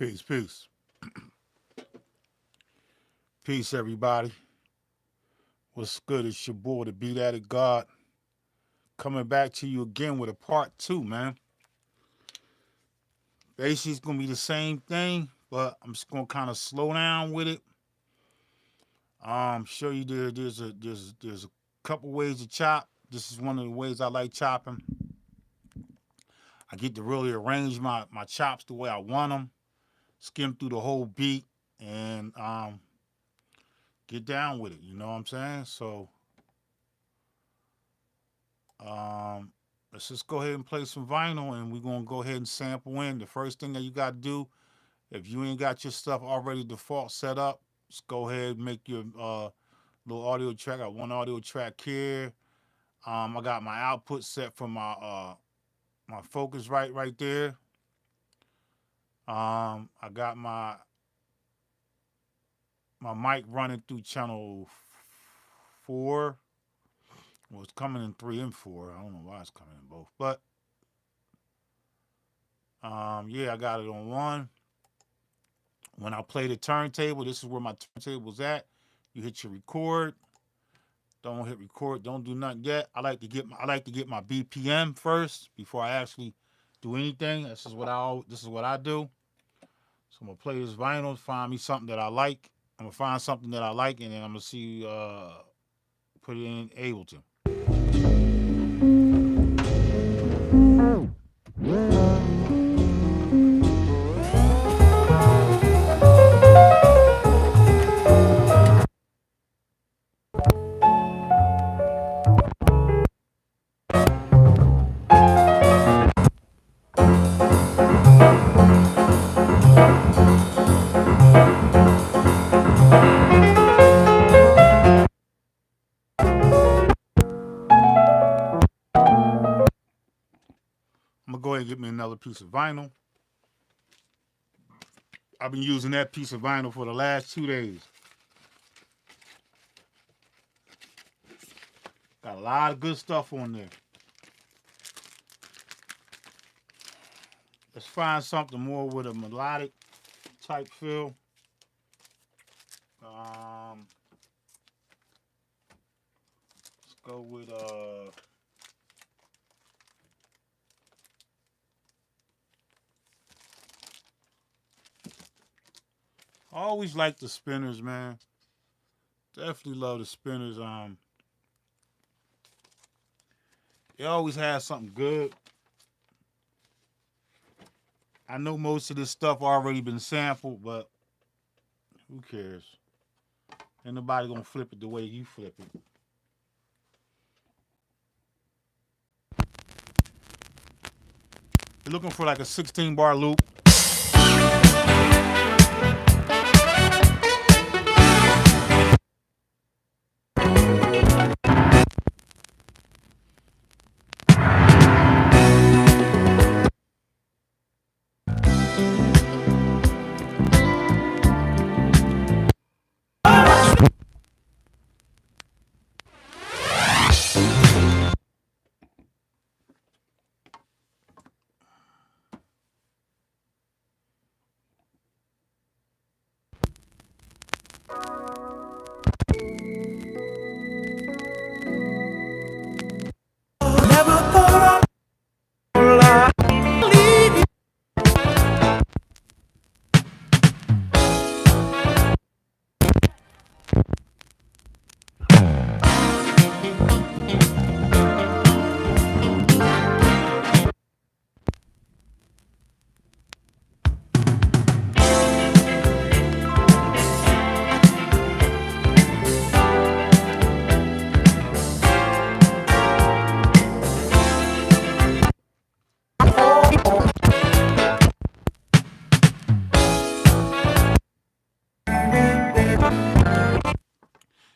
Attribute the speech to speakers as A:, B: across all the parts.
A: Peace, peace. Peace, everybody. What's good? It's your boy, the Beat Addict God, coming back to you again with a part two, man. Basically, it's going to be the same thing, but I'm just going to kind of slow down with it. Show you there's a couple ways to chop. This is one of the ways I like chopping. I get to really arrange my chops the way I want them, skim through the whole beat, and get down with it. You know what I'm saying? So, Um, let's just go ahead and play some vinyl, and we're gonna go ahead and sample in. The first thing that you gotta do, if you ain't got your stuff already default set up, just go ahead and make your little audio track. I got one audio track here. I got my output set for my focus right there. I got my mic running through channel 4. Well, it's coming in 3 and 4. I don't know why it's coming in both, but yeah, I got it on 1. When I play the turntable, this is where my turntable's at. You hit your record. Don't hit record. Don't do nothing yet. I like to get my BPM first before I actually do anything. This is what I do. So I'm gonna play this vinyl, find me something that I like. I'm gonna find something that I like, and then I'm gonna see put it in Ableton. I'm gonna go ahead and get me another piece of vinyl. I've been using that piece of vinyl for the last 2 days. Got a lot of good stuff on there. Let's find something more with a melodic type feel. Let's go with I always like the spinners, man. Definitely love the spinners. They always have something good. I know most of this stuff already been sampled, but who cares? Ain't nobody gonna flip it the way you flip it. You're looking for like a 16 bar loop.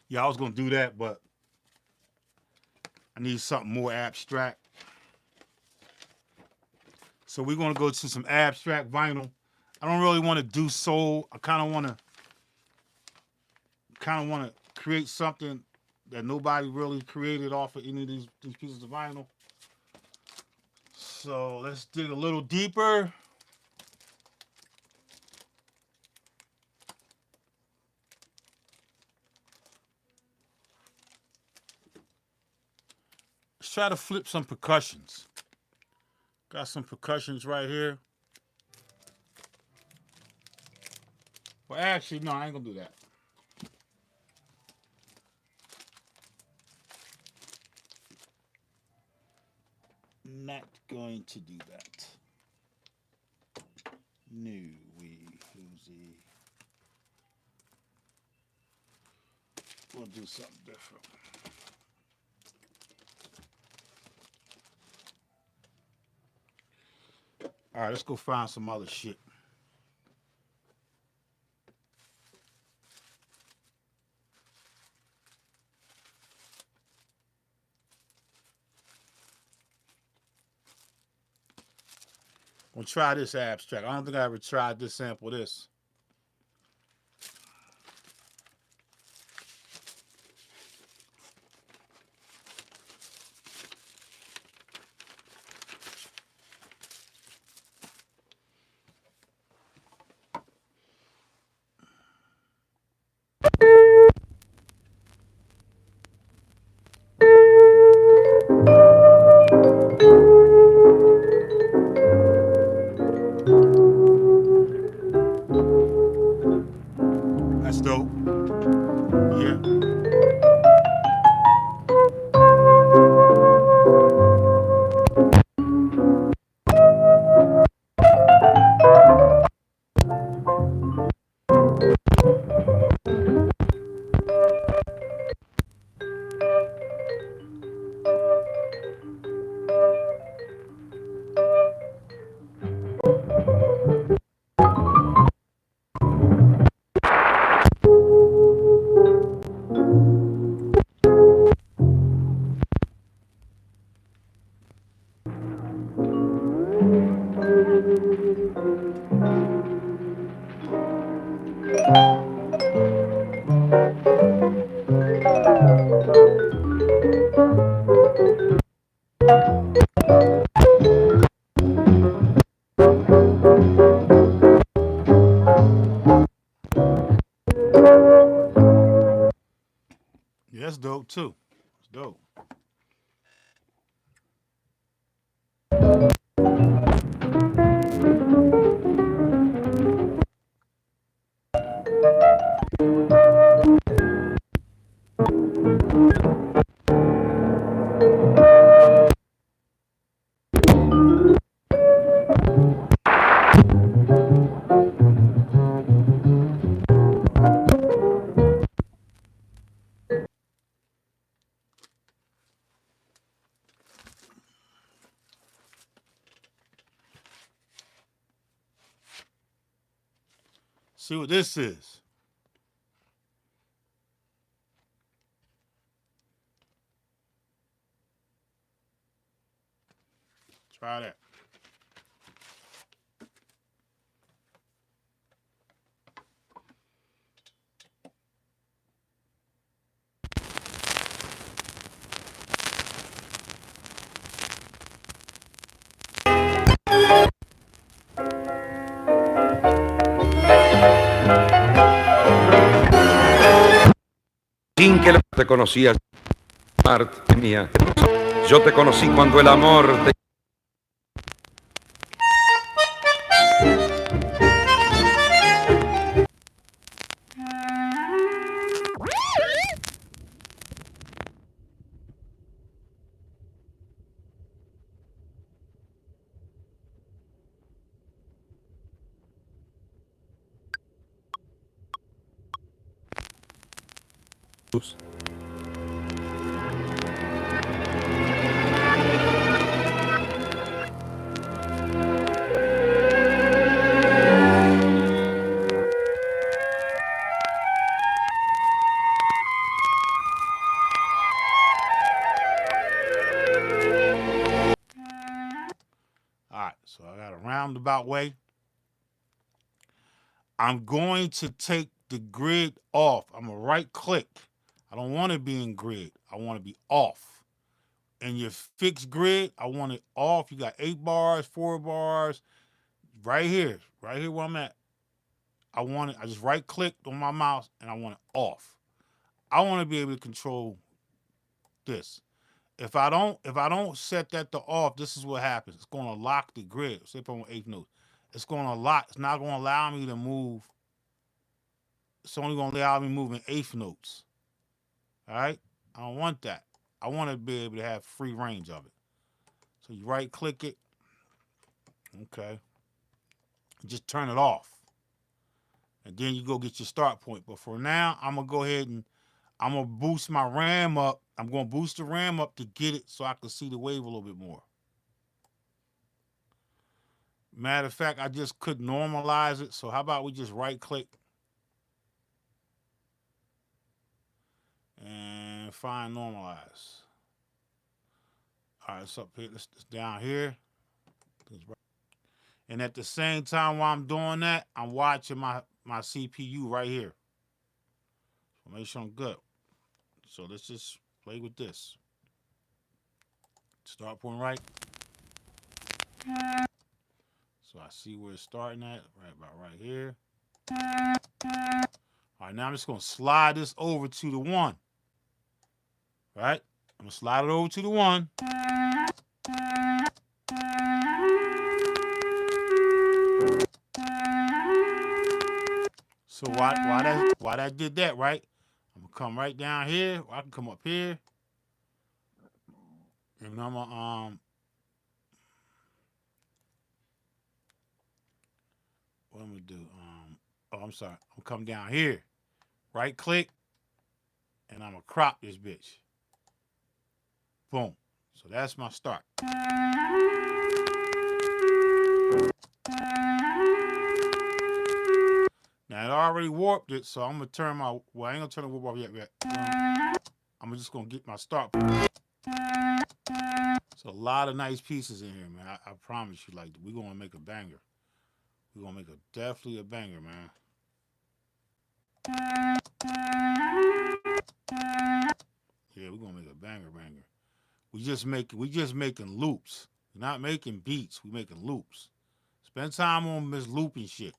A: Yeah, I was gonna do that, but I need something more abstract. So we're gonna go to some abstract vinyl. I don't really want to do soul. I kind of want to create something that nobody really created off of any of these pieces of vinyl. So let's dig a little deeper. try to flip some percussions. Got some percussions right here. Well, actually, no, I ain't gonna do that. Not going to do that. No, we'll do something different. All right, let's go find some other shit. We'll try this abstract. I don't think I ever tried this sample this. That's dope. Yeah. Yeah, that's dope too. It's dope. See what this is. Try that.
B: Sin que te conocías, parte mía. Yo te conocí cuando el amor te...
A: All right, so I got a roundabout way. I'm going to take the grid off. I'm going to right click. I don't want to be in grid. I want to be off. In your fixed grid, I want it off. You got 8 bars, 4 bars, right here where I'm at. I want it, I just right clicked on my mouse and I want it off. I want to be able to control this. If I don't set that to off, this is what happens. It's gonna lock the grid. Say if I'm on eighth note, it's gonna lock. It's not gonna allow me to move. It's only gonna allow me moving eighth notes. All right. I don't want that. I want to be able to have free range of it. So you right click it. Okay. Just turn it off. And then you go get your start point. But for now, I'm gonna go ahead and I'm gonna boost my RAM up. I'm gonna boost the RAM up to get it so I can see the wave a little bit more. Matter of fact, I just could normalize it. So how about we just right click and find normalize. All right, it's up here. It's down here. And at the same time while I'm doing that, I'm watching my CPU right here. So make sure I'm good. So let's just play with this. Start point right. So I see where it's starting at, right about right here. All right, now I'm just gonna slide this over to the 1. Right? I'm gonna slide it over to the 1. So why that did that, right? I'm gonna come right down here. Or I can come up here. And I'm gonna what I'm gonna do? Oh, I'm sorry. I'm gonna come down here. Right click. And I'm gonna crop this bitch. Boom. So that's my start. Now it already warped it, so I'm gonna turn my well, I ain't gonna turn the warp off yet. I'm just gonna get my start point. So a lot of nice pieces in here, man. I promise you, like we're gonna make a banger. We're gonna make definitely a banger, man. Yeah, we're gonna make a banger. We just making loops. We're not making beats, we making loops. Spend time on this looping shit.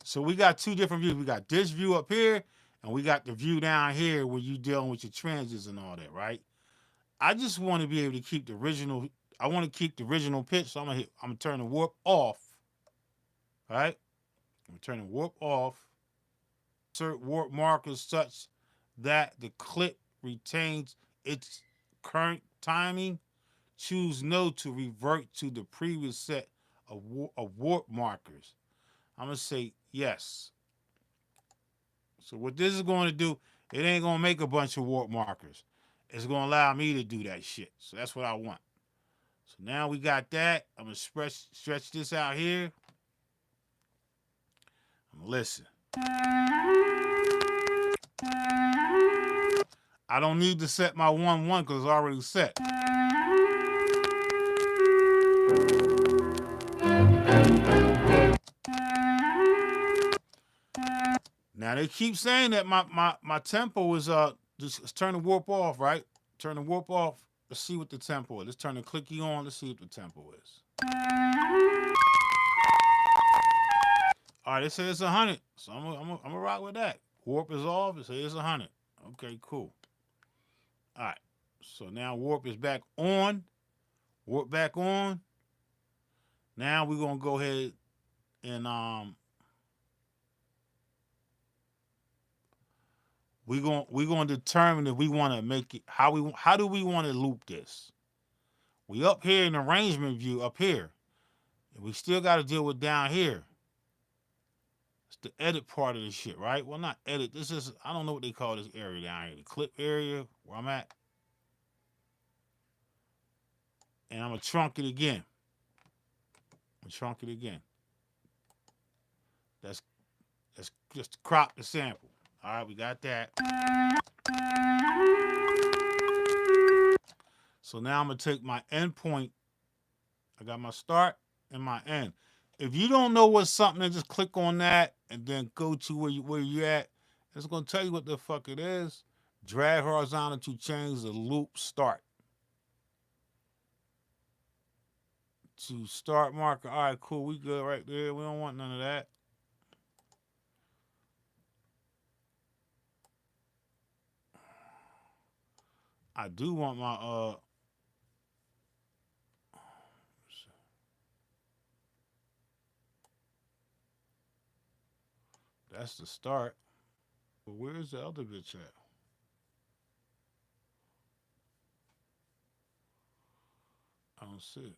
A: So we got 2 different views. We got this view up here, and we got the view down here where you dealing with your transits and all that, right? I just want to be able to keep the original. I want to keep the original pitch, so I'm gonna turn the warp off. All right? I'm gonna turn the warp off. Insert warp markers such that the clip retains its current timing. Choose no to revert to the previous set of warp markers. I'm gonna say yes. So what this is going to do, it ain't gonna make a bunch of warp markers. It's gonna allow me to do that shit. So that's what I want. So now we got that. I'm gonna stretch this out here. I'm gonna listen. I don't need to set my 1-1 because it's already set. Now they keep saying that my tempo is just turn the warp off, right? Turn the warp off. Let's see what the tempo is. Let's turn the clicky on. Let's see what the tempo is. All right, they say it's 100, so I'm gonna rock with that. Warp is off. It says it's 100. Okay, cool. All right, so now warp is back on. Warp back on. Now we're gonna go ahead and we're gonna determine if we want to make it how do we want to loop this. We up here in the arrangement view up here. And we still got to deal with down here. It's the edit part of this shit, right? Well, not edit. This is I don't know what they call this area down here. The clip area where I'm at. And I'm gonna trunk it again. That's just to crop the sample. All right, we got that. So now I'm gonna take my endpoint. I got my start and my end. If you don't know what's something, then just click on that and then go to where you're at. It's gonna tell you what the fuck it is. Drag horizontal to change the loop start. To start marker. All right, cool. We good right there. We don't want none of that. I do want my that's the start. But where's the other bitch at? I don't see it.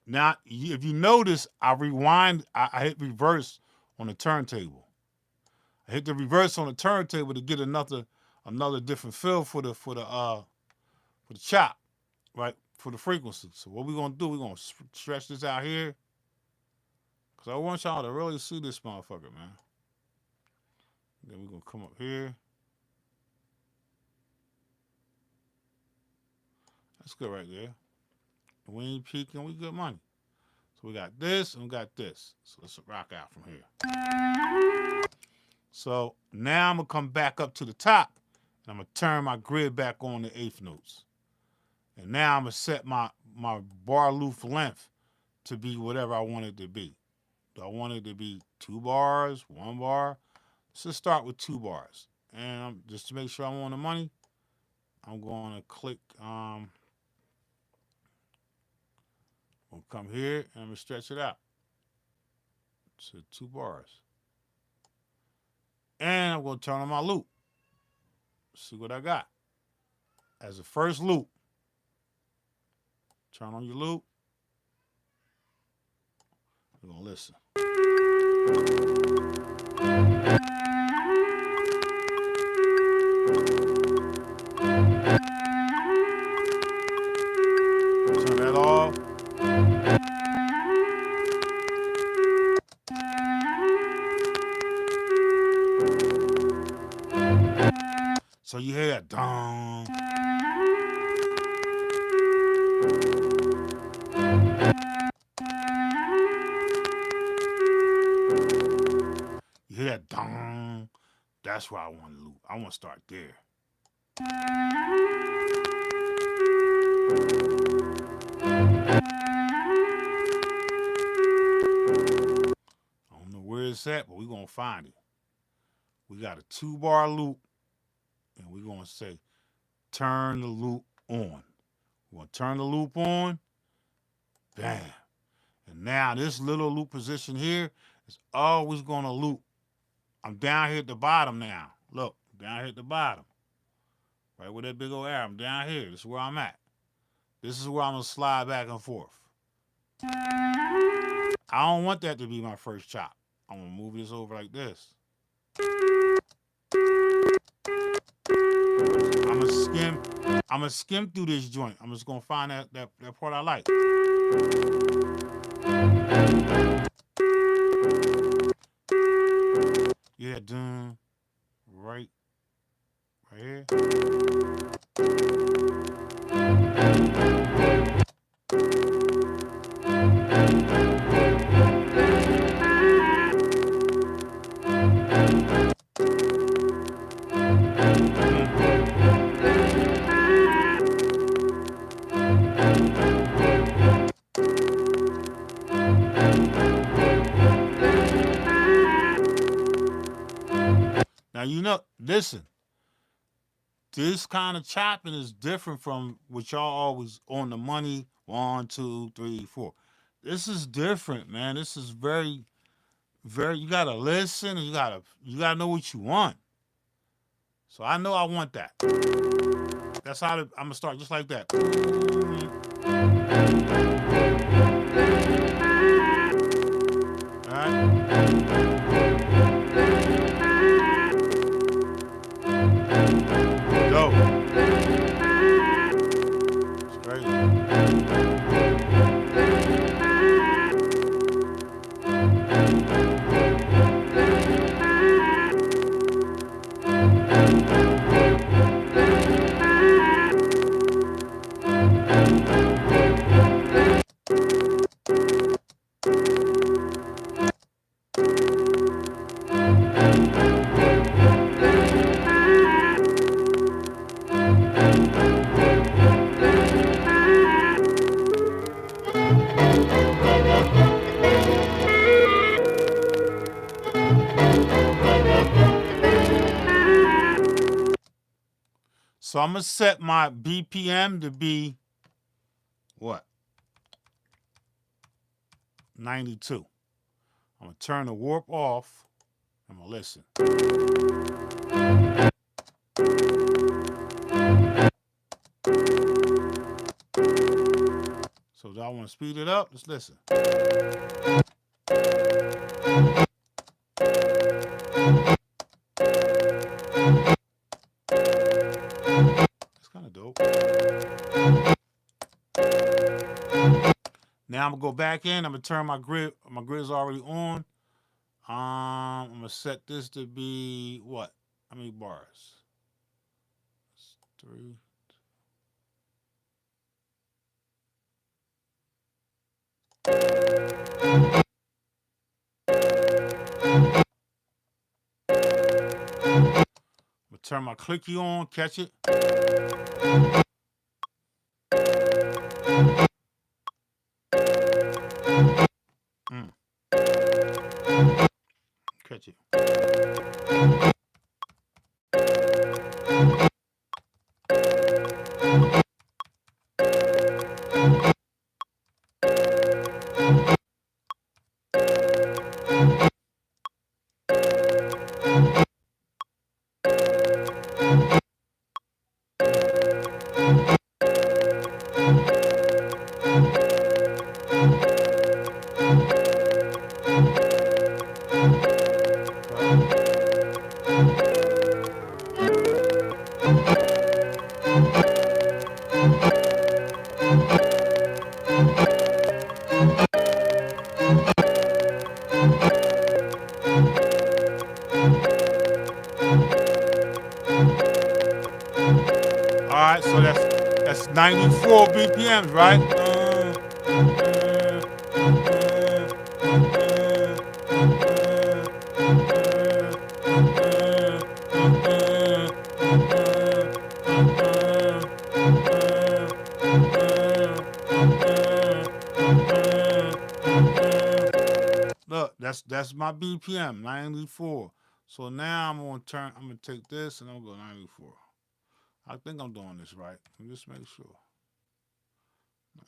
A: Now, if you notice, I rewind. I hit reverse on the turntable. I hit the reverse on the turntable to get another different feel for the chop, right? For the frequency. So what we're gonna do? We're gonna stretch this out here, cause I want y'all to really see this motherfucker, man. Then we're gonna come up here. That's good right there. We ain't peaking, we good money. So we got this and we got this. So let's rock out from here. So now I'm gonna come back up to the top and I'm gonna turn my grid back on the eighth notes. And now I'm gonna set my bar loop length to be whatever I want it to be. Do I want it to be 2 bars, 1 bar? Let's just start with 2 bars. And just to make sure I'm on the money, I'm gonna click I'll come here and I'm gonna stretch it out to 2 bars. And I'm gonna turn on my loop. See what I got. As the first loop, turn on your loop. We're gonna listen. Turn that off. So you hear that dong. You hear that dong. That's where I want to loop. I want to start there. I don't know where it's at, but we're going to find it. We got a 2-bar loop, and we're going to say, turn the loop on. We're going to turn the loop on. Bam. And now this little loop position here is always going to loop. I'm down here at the bottom now. Look, down here at the bottom. Right where that big old arrow. I'm down here. This is where I'm at. This is where I'm going to slide back and forth. I don't want that to be my first chop. I'm going to move this over like this. I'm going to skim through this joint. I'm just going to find that part I like. Yeah, done. Right here. Now, you know, listen, this kind of chopping is different from what y'all always on the money, 1, 2, 3, 4. This is different, man. This is very, very, you gotta listen and you gotta know what you want. So I know I want that. That's how I'm gonna start just like that. All right. Go. Straight. So I'm gonna set my BPM to be what? 92. I'm gonna turn the warp off. I'm gonna listen. So do I want to speed it up? Let's listen. That's kind of dope. Now I'm gonna go back in. I'm gonna turn my grid. My grid is already on. I'm gonna set this to be what? How many bars? 3. I'm gonna turn my clicky on. Catch it. Catch it. All right, so that's 94 BPMs, right? Look, that's my BPM, 94. So now I'm gonna take this and I'm gonna go 94. I think I'm doing this right. Let me just make sure.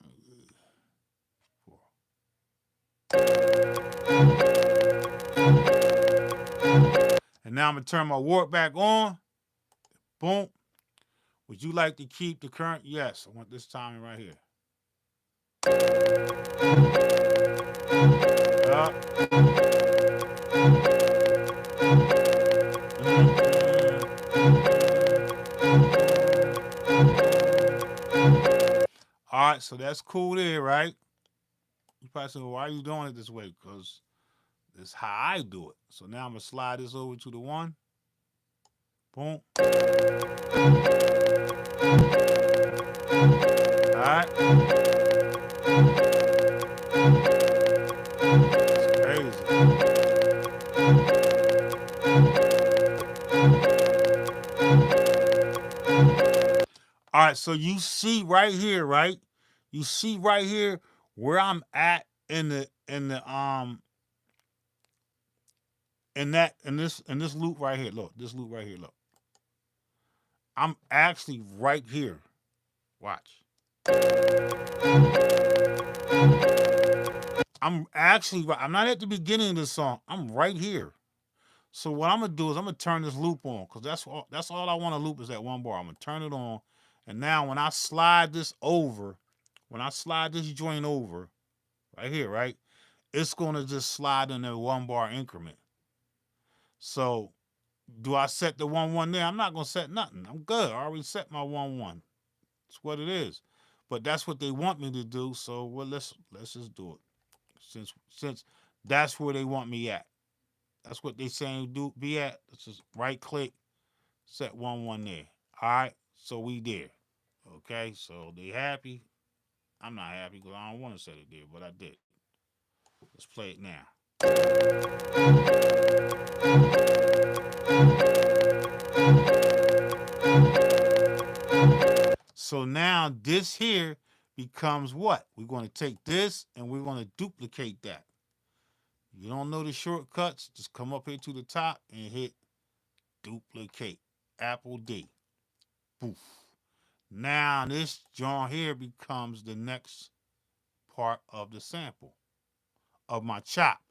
A: 94. And now I'm gonna turn my warp back on. Boom. Would you like to keep the current? Yes, I want this timing right here. All right, so that's cool there, right? You probably say, well, why are you doing it this way? Because it's how I do it. So now I'm going to slide this over to the 1. Boom. All right. It's crazy. All right, so you see right here, right? You see right here where I'm at in this loop right here. Look, this loop right here, look. I'm actually right here. Watch. I'm not at the beginning of the song. I'm right here. So what I'm gonna do is I'm gonna turn this loop on, because that's all I want to loop is that 1 bar. I'm gonna turn it on, and now when I slide this joint over, right here, right, it's gonna just slide in a 1 bar increment. So do I set the 1-1 there? I'm not gonna set nothing. I'm good. I already set my 1-1. It's what it is. But that's what they want me to do. So well, let's just do it. Since that's where they want me at. That's what they saying be at. Let's just right click, set 1-1 there. All right, so we there. Okay, so they happy. I'm not happy because I don't want to set it there, but I did. Let's play it now. So now this here becomes what? We're going to take this and we're going to duplicate that. You don't know the shortcuts, just come up here to the top and hit duplicate. Apple D. Boof. Now this joint here becomes the next part of the sample of my chop.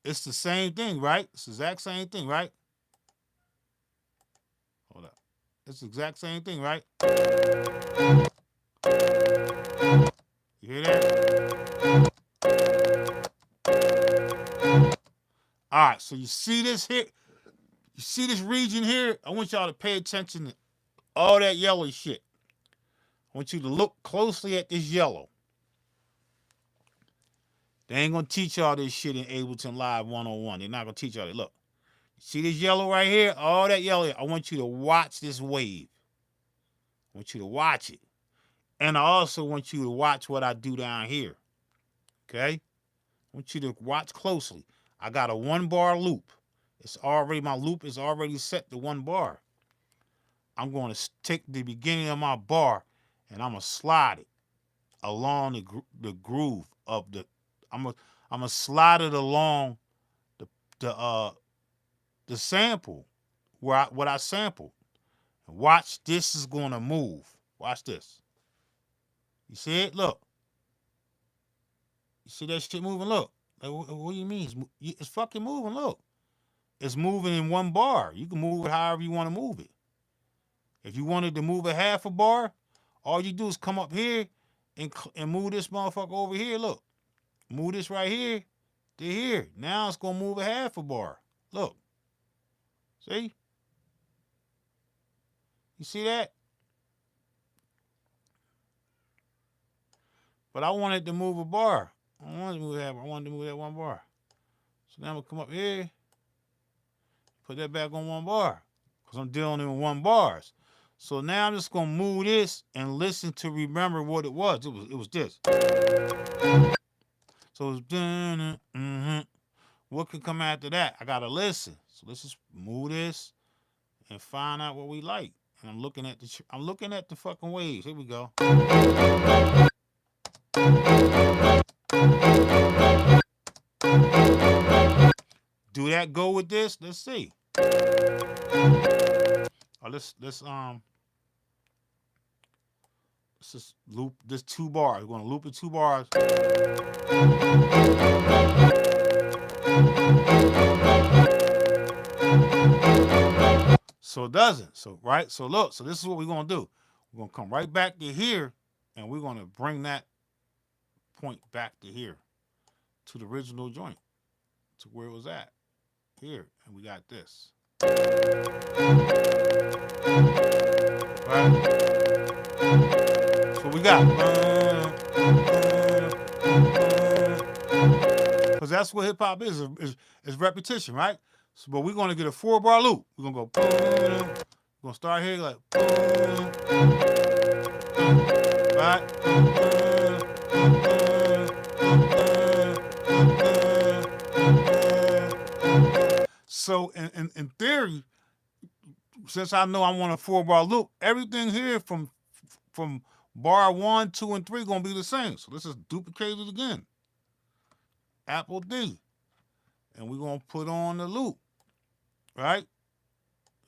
A: It's the same thing, right? It's the exact same thing, right? Hold up. It's the exact same thing, right? You hear that? All right, so you see this here? You see this region here? I want y'all to pay attention to all that yellow shit. I want you to look closely at this yellow. They ain't gonna teach y'all this shit in Ableton Live 101. They're not gonna teach y'all that. Look, see this yellow right here? All that yellow. I want you to watch this wave. I want you to watch it. And I also want you to watch what I do down here. Okay? I want you to watch closely. I got a 1 bar loop. My loop is already set to 1 bar. I'm going to take the beginning of my bar and I'm going to slide it along the groove of the. I'm gonna slide it along the sample what I sampled. And watch, this is gonna move. Watch this. You see it? Look. You see that shit moving? Look. Like, what do you mean? It's fucking moving. Look. It's moving in 1 bar. You can move it however you want to move it. If you wanted to move it half a bar, all you do is come up here and move this motherfucker over here. Look. Move this right here to here. Now it's going to move a half a bar. Look. See? You see that? But I wanted to move a bar. I wanted to move that 1 bar. So now I'm going to come up here, put that back on 1 bar because I'm dealing in 1 bars. So now I'm just going to move this and listen to remember what it was. It was this. So it's what can come after that? I got to listen. So let's just move this and find out what we like. And I'm looking at the fucking waves. Here we go. Do that go with this? Let's see. Let's just loop this 2 bars. We're gonna loop the 2 bars. So it doesn't. So right. So look. So this is what we're gonna do. We're gonna come right back to here, and we're gonna bring that point back to here, to the original joint, to where it was at. Here, and we got this. Right? So we got. Because that's what hip hop is repetition, right? So, but we're going to get a 4 bar loop. We're going to go. We're going to start here like. Right? So in theory, since I know I want a 4 bar loop, everything here from bar 1, 2, and 3 gonna be the same. So let's just duplicate it again. Apple D. And we're gonna put on the loop. Right?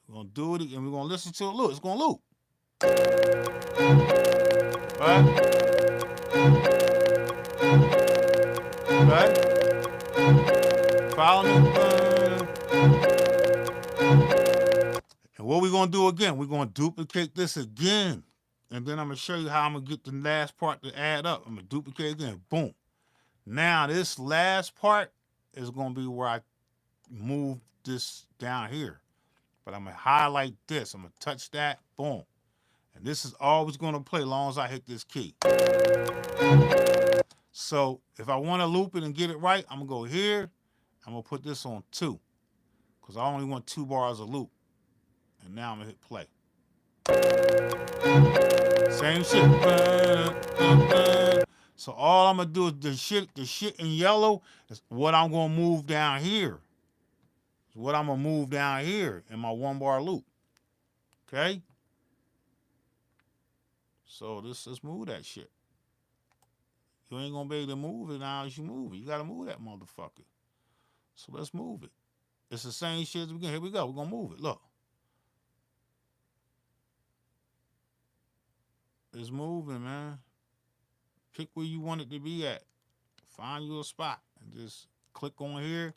A: We're gonna do it and we're gonna listen to it loop. It's gonna loop. Right? Right? Follow me. And what we're going to do again, we're going to duplicate this again. And then I'm going to show you how I'm going to get the last part to add up. I'm going to duplicate again. Boom. Now, this last part is going to be where I move this down here. But I'm going to highlight this. I'm going to touch that. Boom. And this is always going to play as long as I hit this key. So if I want to loop it and get it right, I'm going to go here. I'm going to put this on 2. Because I only want 2 bars of loop. And now I'm going to hit play. Same shit. So all I'm going to do is the shit in yellow is what I'm going to move down here. It's what I'm going to move down here in my 1 bar loop. Okay? So let's move that shit. You ain't going to be able to move it now as you move it. You got to move that motherfucker. So let's move it. It's the same shit as we get. Here we go. We're going to move it. Look. It's moving, man. Pick where you want it to be at. Find you a spot and just click on here.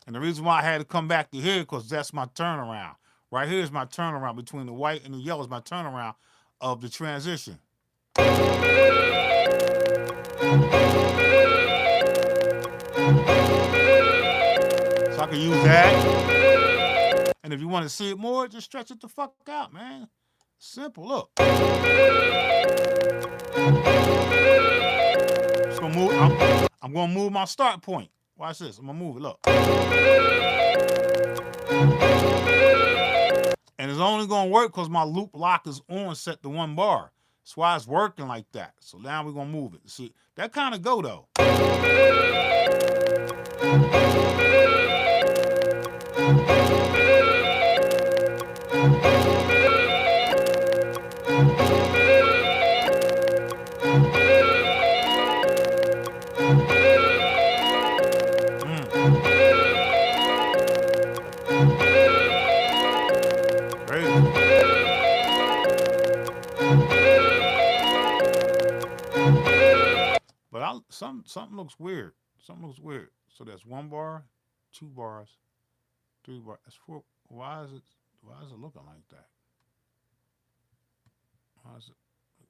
A: And the reason why I had to come back to here, because that's my turnaround. Right here is my turnaround. Between the white and the yellow is my turnaround of the transition. So I can use that. And if you want to see it more, just stretch it the fuck out, man. Simple, look. Just gonna move. I'm gonna move my start point. Watch this. I'm gonna move it. Look. And it's only gonna work because my loop lock is on set to 1 bar. That's why it's working like that. So now we're gonna move it. See, that kind of go though. But something looks weird. Something looks weird. So that's 1 bar, 2 bars, 3 bars. That's 4. Why is it looking like that? Why is it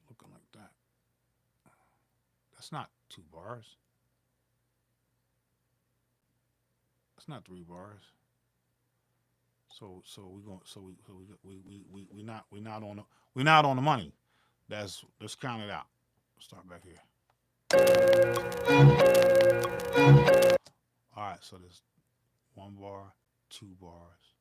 A: looking like that? That's not 2 bars. That's not 3 bars. So we're not on the money. Let's count it out. Start back here. All right, so there's 1 bar, 2 bars.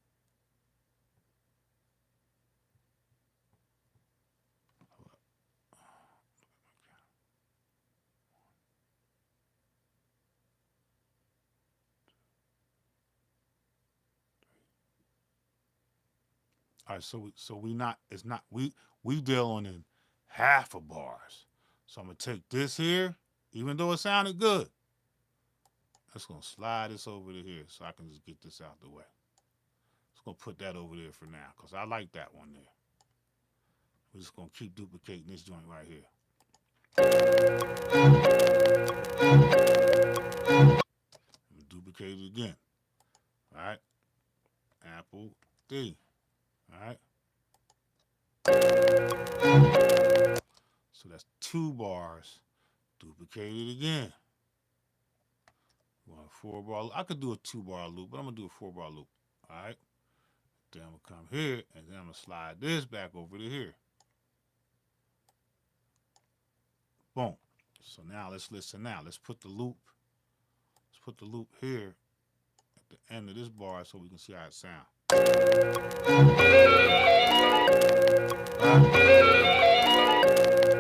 A: All right, so we dealing in half of bars. So I'm gonna take this here, even though it sounded good. I'm just gonna slide this over to here so I can just get this out the way. Just gonna put that over there for now, because I like that one there. We're just gonna keep duplicating this joint right here. I'm gonna duplicate it again. All right. Apple D. All right. So that's 2 bars. Duplicate it again. You want a 4 bar? I could do a 2 bar loop, but I'm gonna do a 4 bar loop. All right. Then I'm gonna come here, and then I'm gonna slide this back over to here. Boom. So now let's listen. Now let's put the loop. Let's put the loop here at the end of this bar so we can see how it sounds.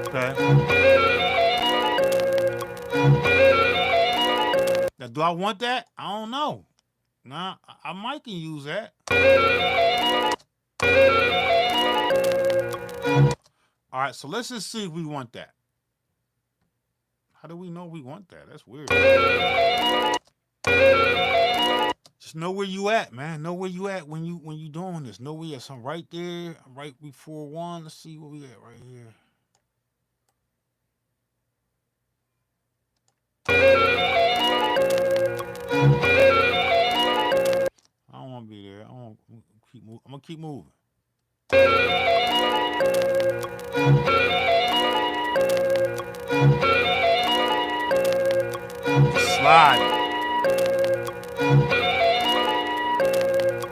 A: Okay. Now, do I want that? I don't know. Nah, I might can use that. All right, so let's just see if we want that. How do we know we want that? That's weird. Just know where you at, man. Know where you at when you doing this. Know where you at. So I'm right there. I'm right before 1. Let's see where we at right here. I don't want to be there. I'm gonna keep moving. Just slide.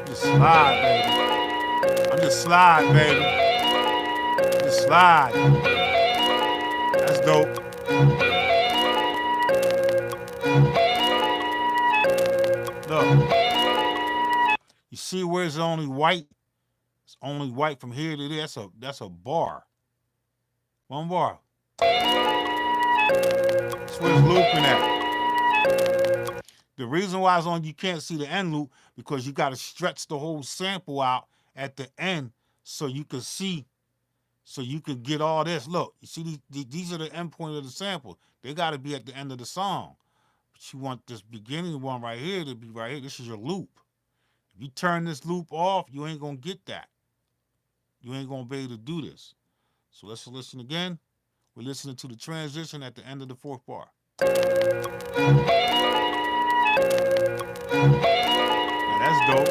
A: Just slide, baby. I'm just slide, baby. Just slide. That's dope. Look. You see where it's only white? It's only white from here to there. That's a bar. 1 bar. That's where it's looping at. The reason why it's on, you can't see the end loop because you got to stretch the whole sample out at the end so you can see, so you can get all this. Look, you see these are the end point of the sample. They got to be at the end of the song. But you want this beginning one right here to be right here. This is your loop. If you turn this loop off, you ain't going to get that. you ain't gonna be able to do this. So let's listen again. We're listening to the transition at the end of the fourth bar. Now that's dope.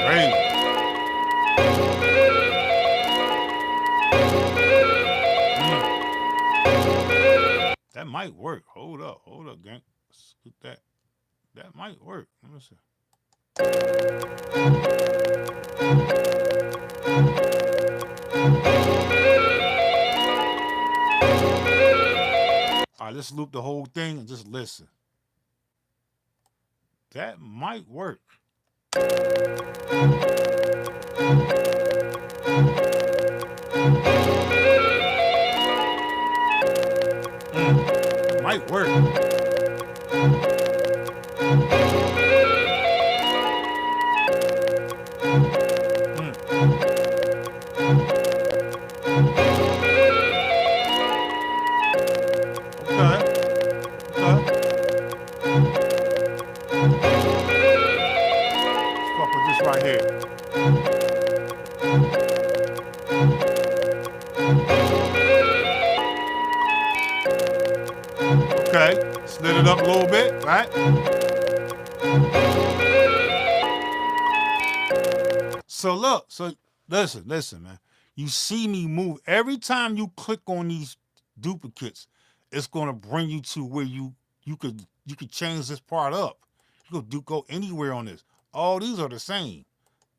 A: Crazy. That might work. Hold up, gang. Let's get that. That might work. Let me see. All right, let's loop the whole thing and just listen. That might work. It might work. Right here. Okay, slid it up a little bit, right? So look, so listen, man. You see me move. Every time you click on these duplicates, it's gonna bring you to where you could change this part up. You could go anywhere on this. All these are the same.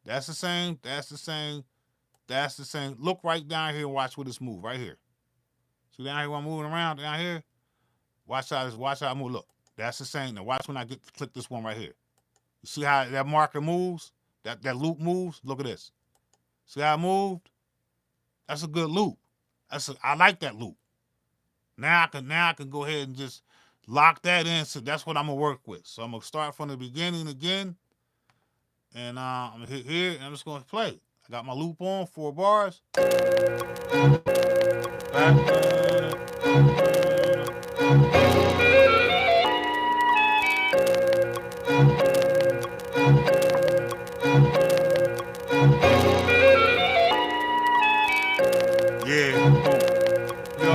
A: That's the same. That's the same. That's the same. Look right down here and watch where this move right here. See down here when I'm moving around down here? Watch how I move. Look, that's the same. Now watch when I get to click this one right here. You see how that marker moves? That loop moves? Look at this. See how it moved? That's a good loop. I like that loop. Now I can go ahead and just lock that in. So that's what I'm gonna work with. So I'm gonna start from the beginning again. And I'm gonna hit here and I'm just gonna play. I got my loop on, 4 bars. Yeah, boom. Yo,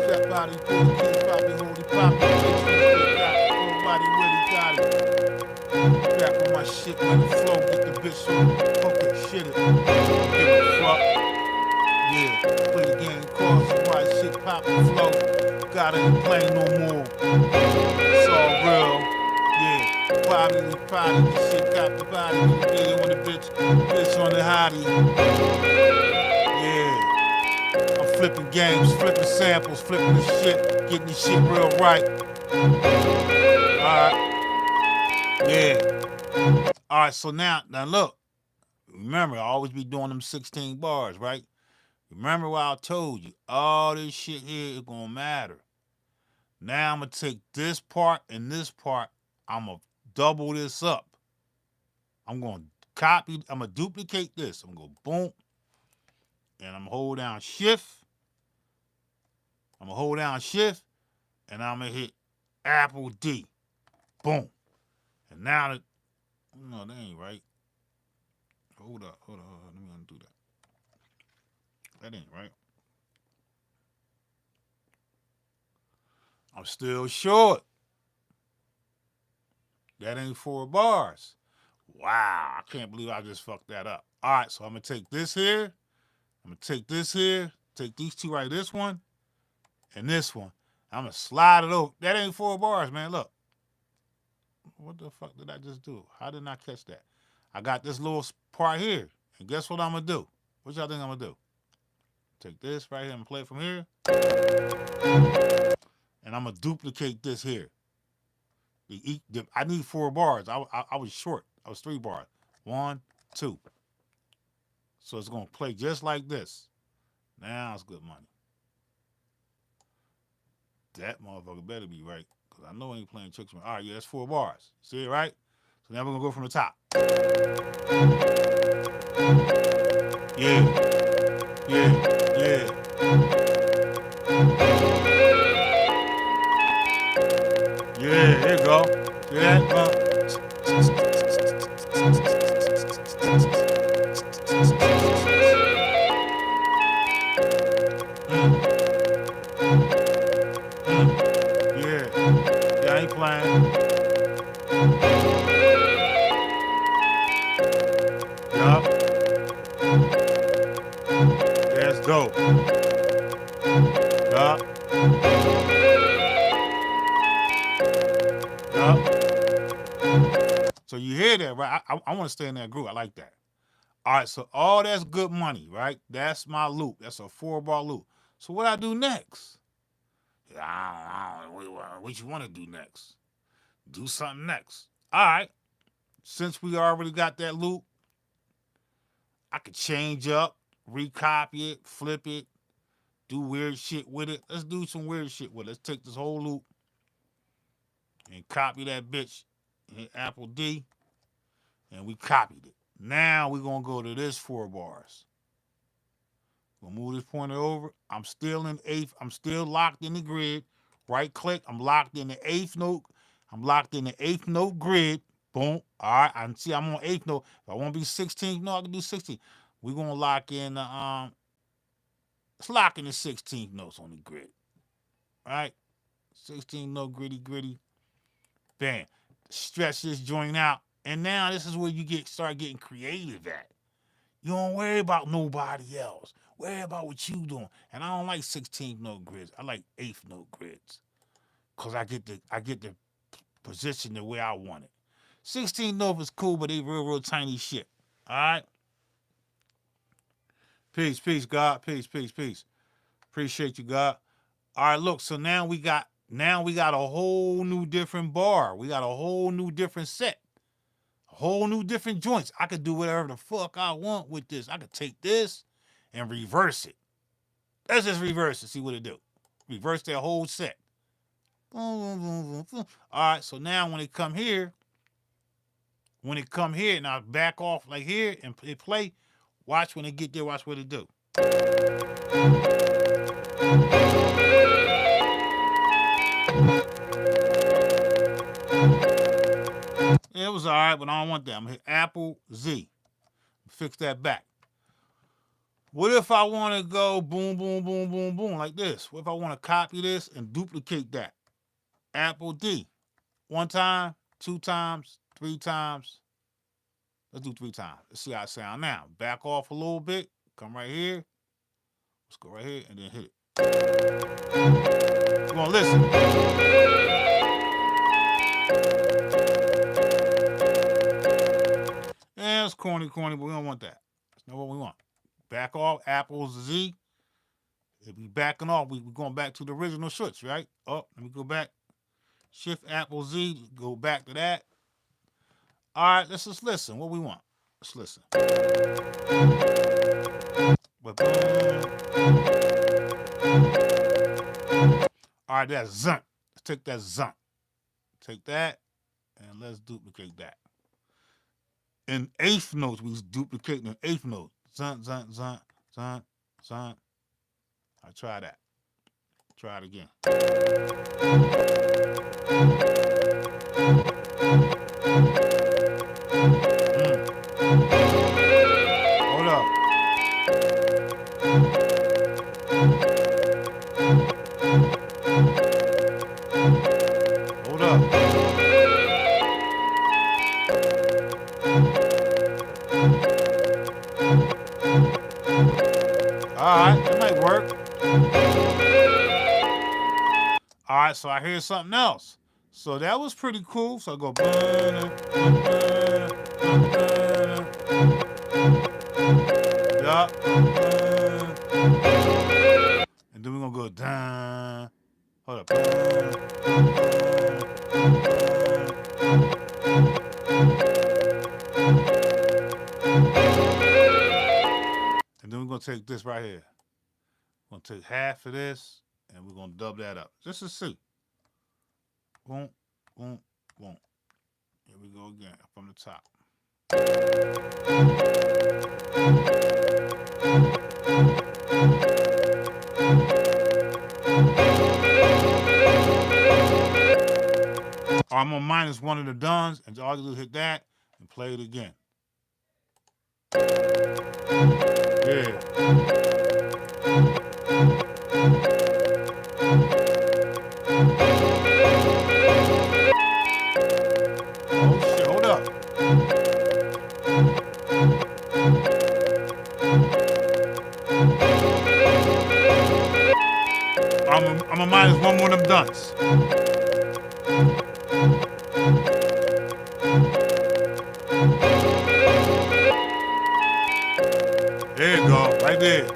A: step out and pull the keys, poppy, holy poppy, bitch, nobody really got it. Back on my shit, let it flow, get the bitch on, okay, shit it. Give a fuck. Yeah, play the game, cause white shit, pop and flow. Got it ain't playing no more. It's all real. Yeah, body, the shit got the body, the video on the bitch on the hottie. Yeah. I'm flipping games, flipping samples, flipping the shit, getting the shit real right. Alright. Yeah. Alright, so now look. Remember, I always be doing them 16 bars, right? Remember what I told you. All this shit here is gonna matter. Now I'm gonna take this part and this part, I'm gonna double this up. I'm gonna duplicate this. I'm gonna go boom. And I'm gonna hold down shift. I'm gonna hold down shift and I'm gonna hit Apple D. Boom. And now no, that ain't right. Hold up. Let me undo that. That ain't right. I'm still short. That ain't 4 bars. Wow, I can't believe I just fucked that up. All right, so I'm gonna take this here. I'm gonna take this here. Take these two right, this one and this one. I'm gonna slide it over. That ain't 4 bars, man. Look. What the fuck did I just do? How did I catch that? I got this little part here. And guess what I'm going to do? What y'all think I'm going to do? Take this right here and play it from here. And I'm going to duplicate this here. I need 4 bars. I was short. I was 3 bars. 1, 2. So it's going to play just like this. Now it's good money. That motherfucker better be right. Because I know I ain't playing tricks with me. All right, yeah, that's 4 bars. See it, right? So now we're going to go from the top. Yeah. Yeah. Yeah. Yeah, there you go. See that? Yeah. Yeah, I ain't playing. Yup. Yeah, that's dope. Yup. Yup. So you hear that, right? I want to stay in that group. I like that. All right, so all that's good money, right? That's my loop. That's a 4-bar loop. So what I do next? I don't know. What you want to do next? Do something next. All right. Since we already got that loop, I could change up, recopy it, flip it, do weird shit with it. Let's do some weird shit with it. Let's take this whole loop and copy that bitch. Hit Apple D, and we copied it. Now we're going to go to this 4 bars. We'll move this pointer over. I'm still in 8th. I'm still locked in the grid. Right click. I'm locked in the 8th note. I'm locked in the 8th note grid. Boom. All right. I see I'm on 8th note. If I want to be 16th note, I can do 16th. We're going to lock in the, let's lock in the 16th notes on the grid. All right. 16th note, gritty. Bam. Stretch this joint out. And now this is where you start getting creative at. You don't worry about nobody else. Worry about what you doing. And I don't like 16th note grids. I like 8th note grids. Cause I get the position the way I want it. 16th note is cool, but they real tiny shit. All right. Peace, God. Peace. Appreciate you, God. All right, look. So now we got a whole new different bar. We got a whole new different set. Whole new different joints. I could do whatever the fuck I want with this. I could take this and reverse it. Let's just reverse it, see what it do. Reverse that whole set. All right, so now when it come here, now back off like here and it play, watch when it get there, watch what it do. It was all right, but I don't want that. I'm going to hit Apple Z. Fix that back. What if I want to go boom, boom, boom, boom, boom like this? What if I want to copy this and duplicate that? Apple D. 1 time, 2 times, 3 times. Let's do 3 times. Let's see how it sound now. Back off a little bit. Come right here. Let's go right here and then hit it. We're going to listen. Yeah, it's corny, but we don't want that. That's not what we want. Back off, Apple Z. If we backing off, we're going back to the original switch, right? Oh, let me go back. Shift Apple Z, go back to that. All right, let's just listen. What we want? Let's listen. All right, that's zunt. Let's take that zunt. Take that, and let's duplicate that. In 8th notes, we was duplicating an 8th note. Zunt, zunt, zunt, zunt, zunt. I'll try that. Try it again. Hold up. Hold up. All right, that might work. All right, so I hear something else. So that was pretty cool. So I go. Yup. And then we're going to go down. Hold up. And then we're going to take this right here. We're gonna take half of this and we're gonna dub that up. Just to see. Boom, boom, boom. Here we go again from the top. I'm gonna minus one of the duns, and all you do is hit that and play it again. Yeah. Oh shit, hold up. I'm gonna minus one more of them duns. There you go, right there.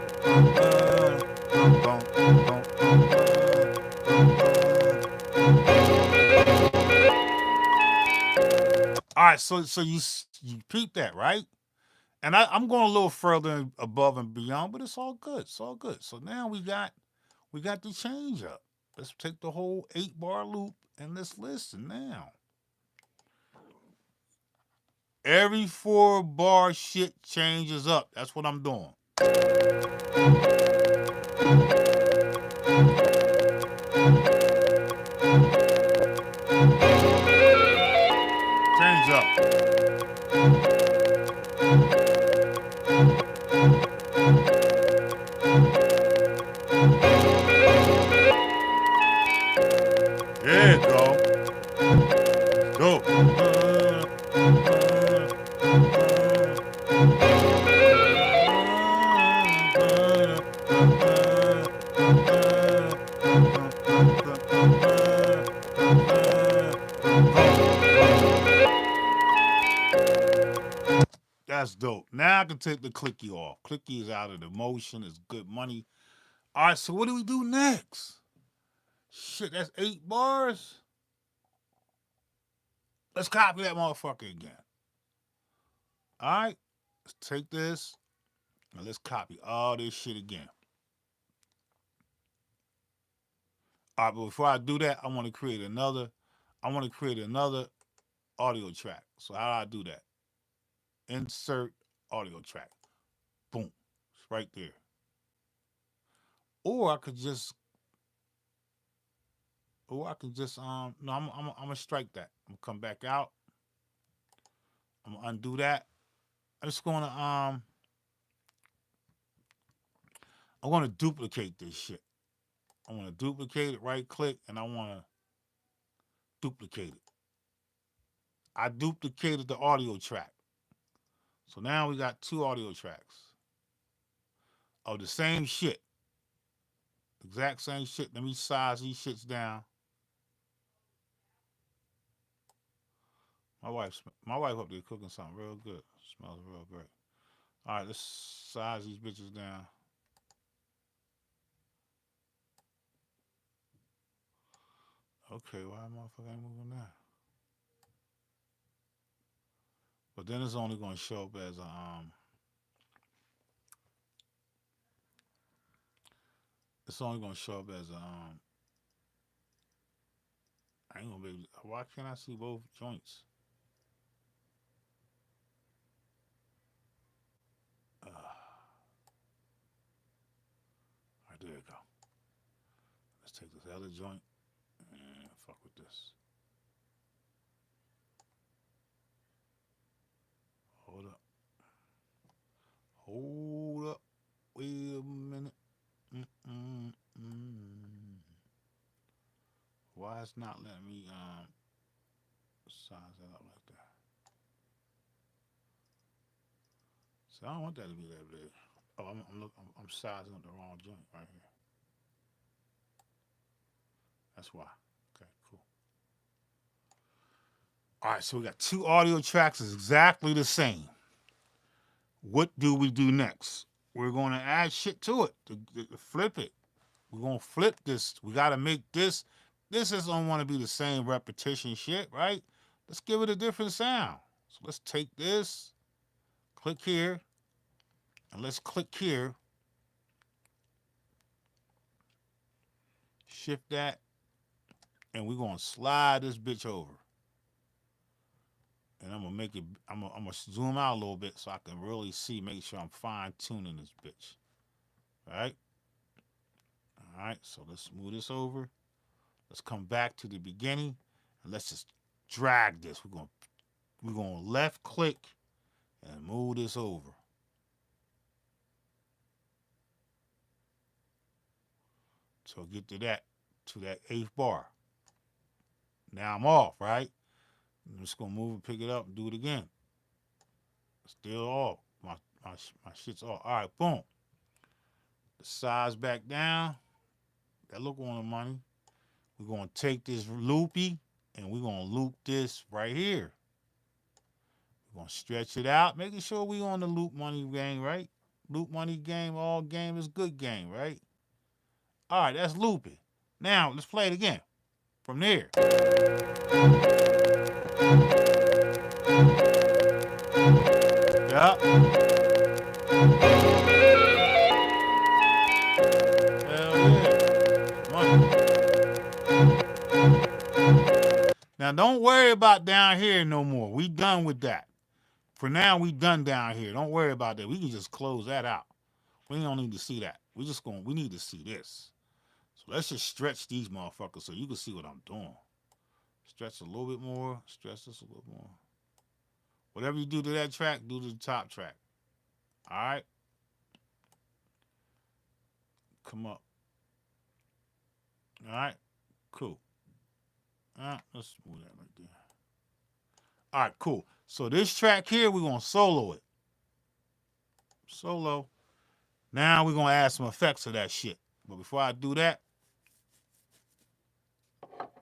A: All right, so you peep that, right? And I'm going a little further above and beyond, but it's all good. It's all good. So now we got the change up. Let's take the whole 8-bar loop and let's listen now. Every 4-bar shit changes up. That's what I'm doing. Change up. There you go. Go. That's dope. Now I can take the clicky off. Clicky is out of the motion. It's good money. All right, so what do we do next? Shit, that's 8 bars. Let's copy that motherfucker again. All right, let's take this and let's copy all this shit again. All right, but before I do that, I want to create another audio track. So how do I do that? Insert audio track. Boom. It's right there. Or I could just no, I'm gonna strike that. I'm gonna come back out. I'm gonna undo that. I'm just gonna I'm gonna duplicate this shit. I want to duplicate it, right click, and I want to duplicate it. I duplicated the audio track. So now we got 2 audio tracks of the same shit. Exact same shit. Let me size these shits down. My wife up there cooking something real good. Smells real great. All right, let's size these bitches down. Okay, why motherfucker ain't moving now? But then it's only gonna show up as a it's only gonna show up as a I ain't gonna be. Why can't I see both joints? All right, there you go. Let's take this other joint and fuck with this. Hold up. Hold up. Wait a minute. Why it's not letting me size that up like that? So I don't want that to be that big. Oh, I'm sizing up the wrong joint right here. That's why. Okay, cool. All right, so we got 2 audio tracks that's exactly the same. What do we do next? We're going to add shit to it to flip it. We're going to flip this. We got to make this. This doesn't want to be the same repetition shit, right? Let's give it a different sound. So let's take this, click here, and let's click here. shift that, and we're gonna slide this bitch over. And I'm gonna make it. I'm gonna zoom out a little bit so I can really see. Make sure I'm fine tuning this bitch. All right. All right. So let's move this over. Let's come back to the beginning, and let's just drag this. We're gonna left click and move this over. So get to that 8th bar. Now I'm off, right? I'm just gonna move and pick it up and do it again. Still off. My shit's off. All right, boom. The size back down. That look on the money. We're gonna take this loopy and we're gonna loop this right here. We're gonna stretch it out, making sure we on the loop money game, right? Loop money game, all game is good game, right? All right, that's looping. Now let's play it again from there. Yup. Hell yeah. Money. Now don't worry about down here no more. We done with that. For now, we done down here. Don't worry about that. We can just close that out. We don't need to see that. We need to see this. So let's just stretch these motherfuckers so you can see what I'm doing. Stretch a little bit more. Stretch this a little more. Whatever you do to that track, do to the top track. All right? Come up. All right? Cool. All right, let's move that right there. All right, cool. So this track here, we're going to solo it. Solo. Now we're going to add some effects to that shit. But before I do that,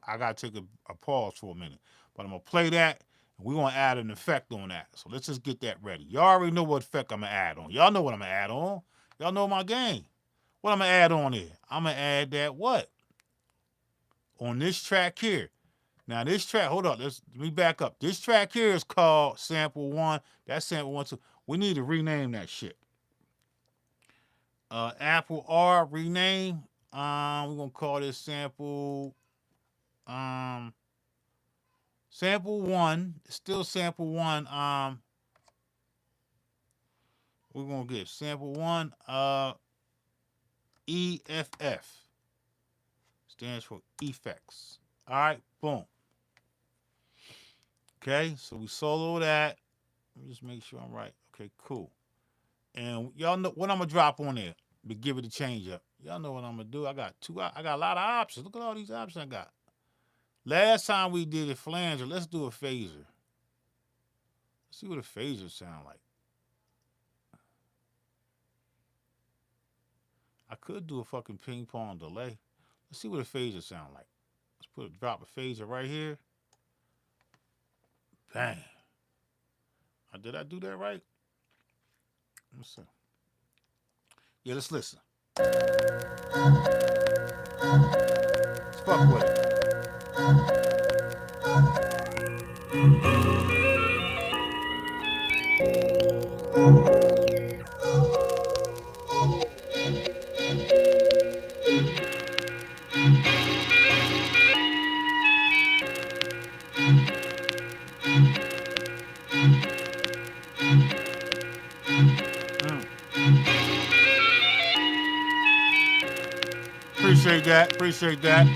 A: I got to take a pause for a minute. But I'm going to play that, and we're going to add an effect on that. So let's just get that ready. Y'all already know what effect I'm going to add on. Y'all know what I'm going to add on. Y'all know my game. What I'm going to add on here? I'm going to add that what? On this track here. Now this track, hold up, let me back up. This track here is called Sample 1. That's Sample 1, 2. We need to rename that shit. Apple R, rename. We're going to call this Sample... Sample 1. It's still Sample 1. We're going to get Sample 1, EFF. Stands for effects. All right, boom. Okay, so we solo that. Let me just make sure I'm right. Okay, cool. And y'all know what I'm gonna drop on there to give it a change up. Y'all know what I'm gonna do. I got a lot of options. Look at all these options I got. Last time we did a flanger, let's do a phaser. Let's see what a phaser sound like. I could do a fucking ping pong delay. Let's see what a phaser sound like. Let's drop a phaser right here. Bang. Did I do that right? Let's see. Yeah, let's listen. Let's fuck with it. Appreciate that. Appreciate that.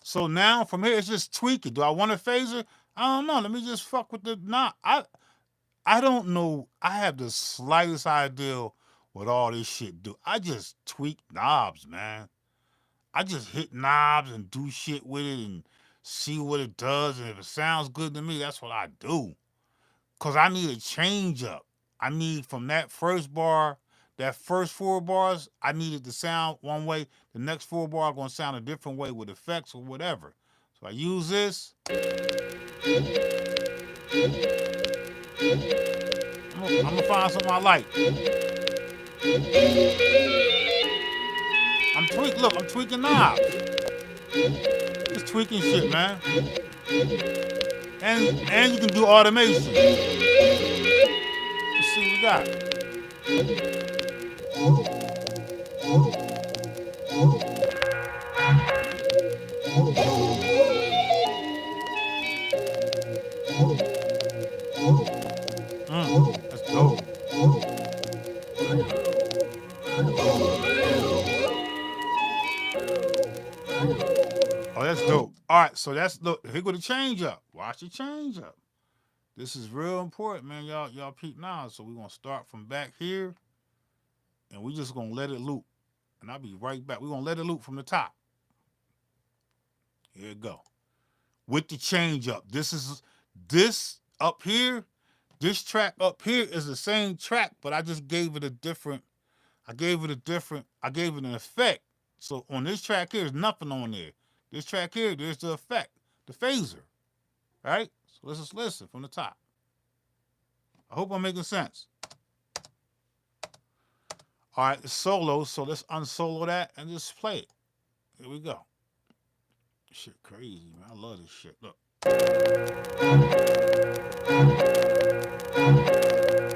A: So now from here, it's just tweaking. Do I want a phaser? I don't know. Let me just fuck with the knob. I don't know. I have the slightest idea what all this shit do. I just tweak knobs, man. I just hit knobs and do shit with it and see what it does. And if it sounds good to me, that's what I do. Because I need a change up. I need from that first bar, that first 4 bars, I needed to sound one way. The next 4 bars are going to sound a different way with effects or whatever. So I use this. I'm going to find something I like. I'm tweaking knobs. Just tweaking shit, man. And you can do automation. Let's see what we got. That's dope. Oh, that's dope. All right, so that's look. Here go the change up. Watch the change up. This is real important, man. Y'all peep now. So we're gonna start from back here, and we just gonna let it loop. And I'll be right back. We're gonna let it loop from the top. Here it go. With the change up. This up here. This track up here is the same track, but I just gave it a different. I gave it an effect. So on this track here, there's nothing on there. This track here, there's the effect, the phaser. Right? So let's just listen from the top. I hope I'm making sense. All right, it's solo, so let's unsolo that and just play it. Here we go. Shit crazy, man. I love this shit. Look.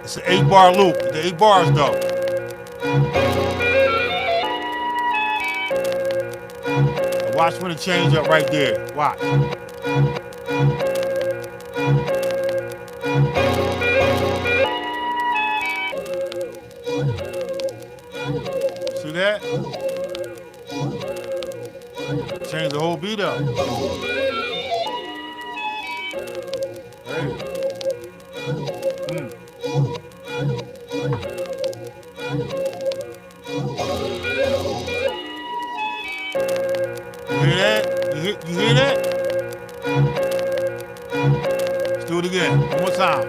A: It's an 8-bar loop. The 8 bars though. Now watch when it change up right there. Watch. See that? Change the whole beat up. Hey. You hear that? You hear that? Let's do it again. One more time.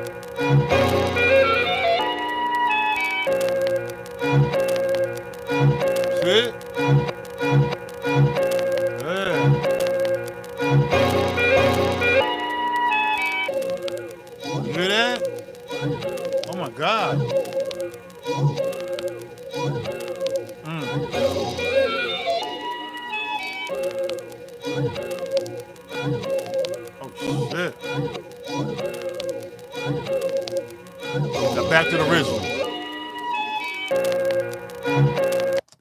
A: See it? Yeah. You hear that? Oh my God. Oh shit. Now back to the original.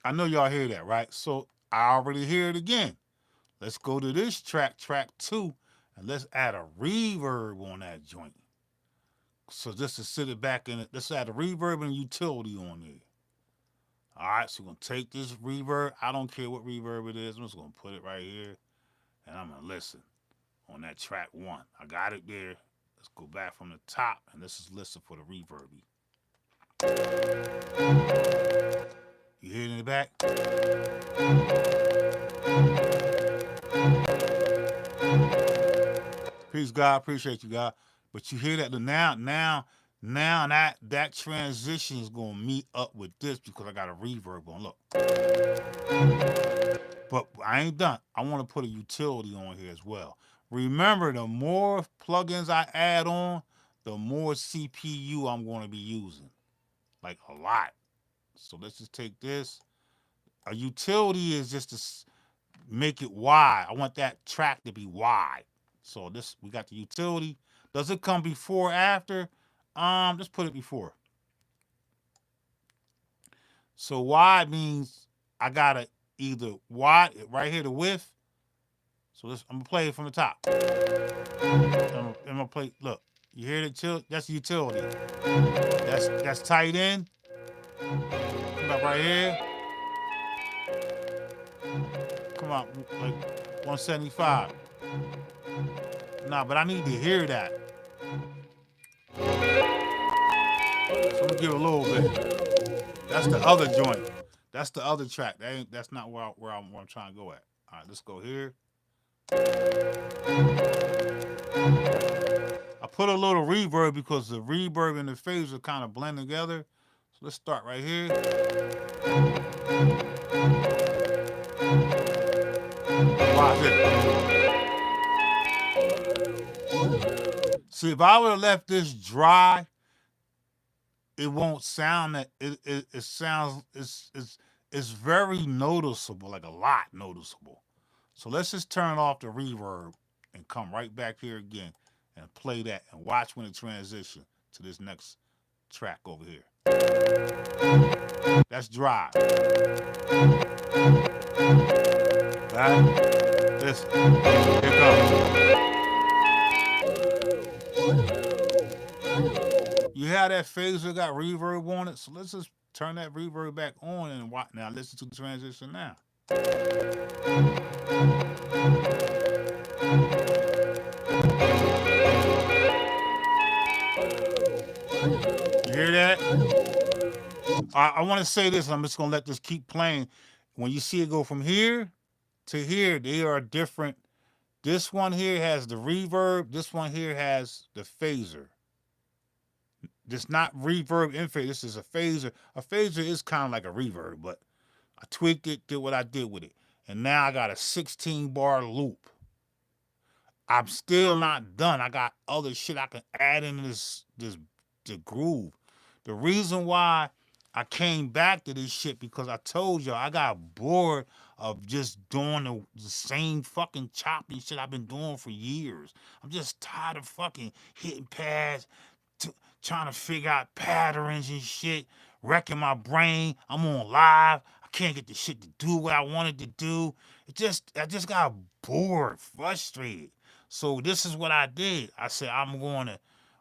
A: I know y'all hear that, right? So I already hear it again. Let's go to this track 2, and let's add a reverb on that joint. So just to sit it back in it, let's add a reverb and a utility on there. All right, so we're going to take this reverb. I don't care what reverb it is. I'm just going to put it right here, and I'm going to listen on that track 1. I got it there. Let's go back from the top, and let's just listen for the reverb. You hear it in the back? Peace, God. Appreciate you, God. But you hear that now that transition is gonna meet up with this because I got a reverb on. Look. But I ain't done. I want to put a utility on here as well. Remember, the more plugins I add on, the more CPU I'm going to be using. Like a lot. So let's just take this. A utility is just to make it wide. I want that track to be wide. So this, we got the utility. Does it come before or after? Just put it before. So wide means I gotta either wide right here, the width. So I'm gonna play it from the top. I'm gonna play. Look, you hear the that's the utility. That's tight in. Come up right here. Come on, like 175. Nah, but I need to hear that. So I'm gonna give it a little bit. That's the other joint. That's the other track. That's not where I'm trying to go at. All right, let's go here. I put a little reverb because the reverb and the phaser kind of blend together. So let's start right here. Watch it. See, if I would have left this dry, it won't sound that it sounds it's very noticeable, like a lot noticeable. So let's just turn off the reverb and come right back here again and play that and watch when it transition to this next track over here. That's dry. Right? Listen. Here it comes. You have that phaser got reverb on it, so let's just turn that reverb back on and watch. Now listen to the transition now. You hear that? I want to say this. I'm just gonna let this keep playing. When you see it go from here to here, they are different. This one here has the reverb. This one here has the phaser. This not reverb in phase. This is a phaser. A phaser is kind of like a reverb, but I tweaked it, did what I did with it. And now I got a 16 bar loop. I'm still not done. I got other shit I can add in the groove. The reason why I came back to this shit because I told y'all I got bored of just doing the same fucking chopping shit I've been doing for years. I'm just tired of fucking hitting pads, trying to figure out patterns and shit, wrecking my brain. I'm on live. I can't get the shit to do what I wanted to do. I just got bored, frustrated. So this is what I did. I said I'm going to,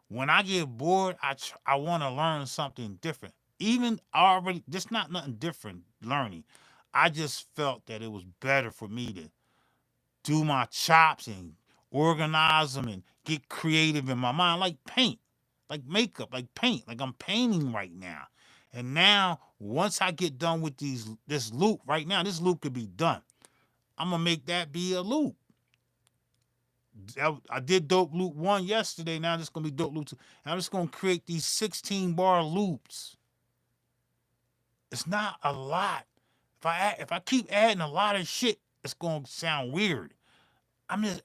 A: when I get bored, I want to learn something different. Even already, just not nothing different learning. I just felt that it was better for me to do my chops and organize them and get creative in my mind, like paint, like makeup, like paint, like I'm painting right now. And now, once I get done with this loop, right now, this loop could be done. I'm gonna make that be a loop. I did dope loop 1 yesterday. Now this gonna be dope loop 2. And I'm just gonna create these 16 bar loops. It's not a lot. If I keep adding a lot of shit, it's gonna sound weird. I'm just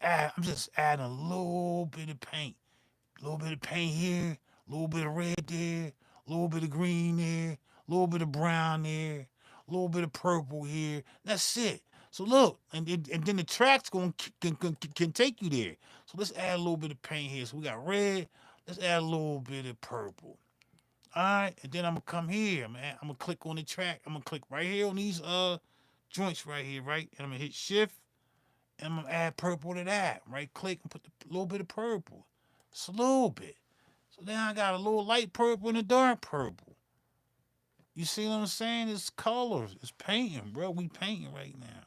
A: adding a little bit of paint. A little bit of paint here, a little bit of red there, a little bit of green there, a little bit of brown there, a little bit of purple here. That's it. So look, and then the track's can take you there. So let's add a little bit of paint here. So we got red. Let's add a little bit of purple. All right, and then I'm gonna come here, man. I'm gonna click on the track. I'm gonna click right here on these joints right here, right? And I'm gonna hit shift, and I'm gonna add purple to that. Right click and put a little bit of purple. It's a little bit. So then I got a little light purple and a dark purple. You see what I'm saying? It's colors. It's painting, bro. We painting right now.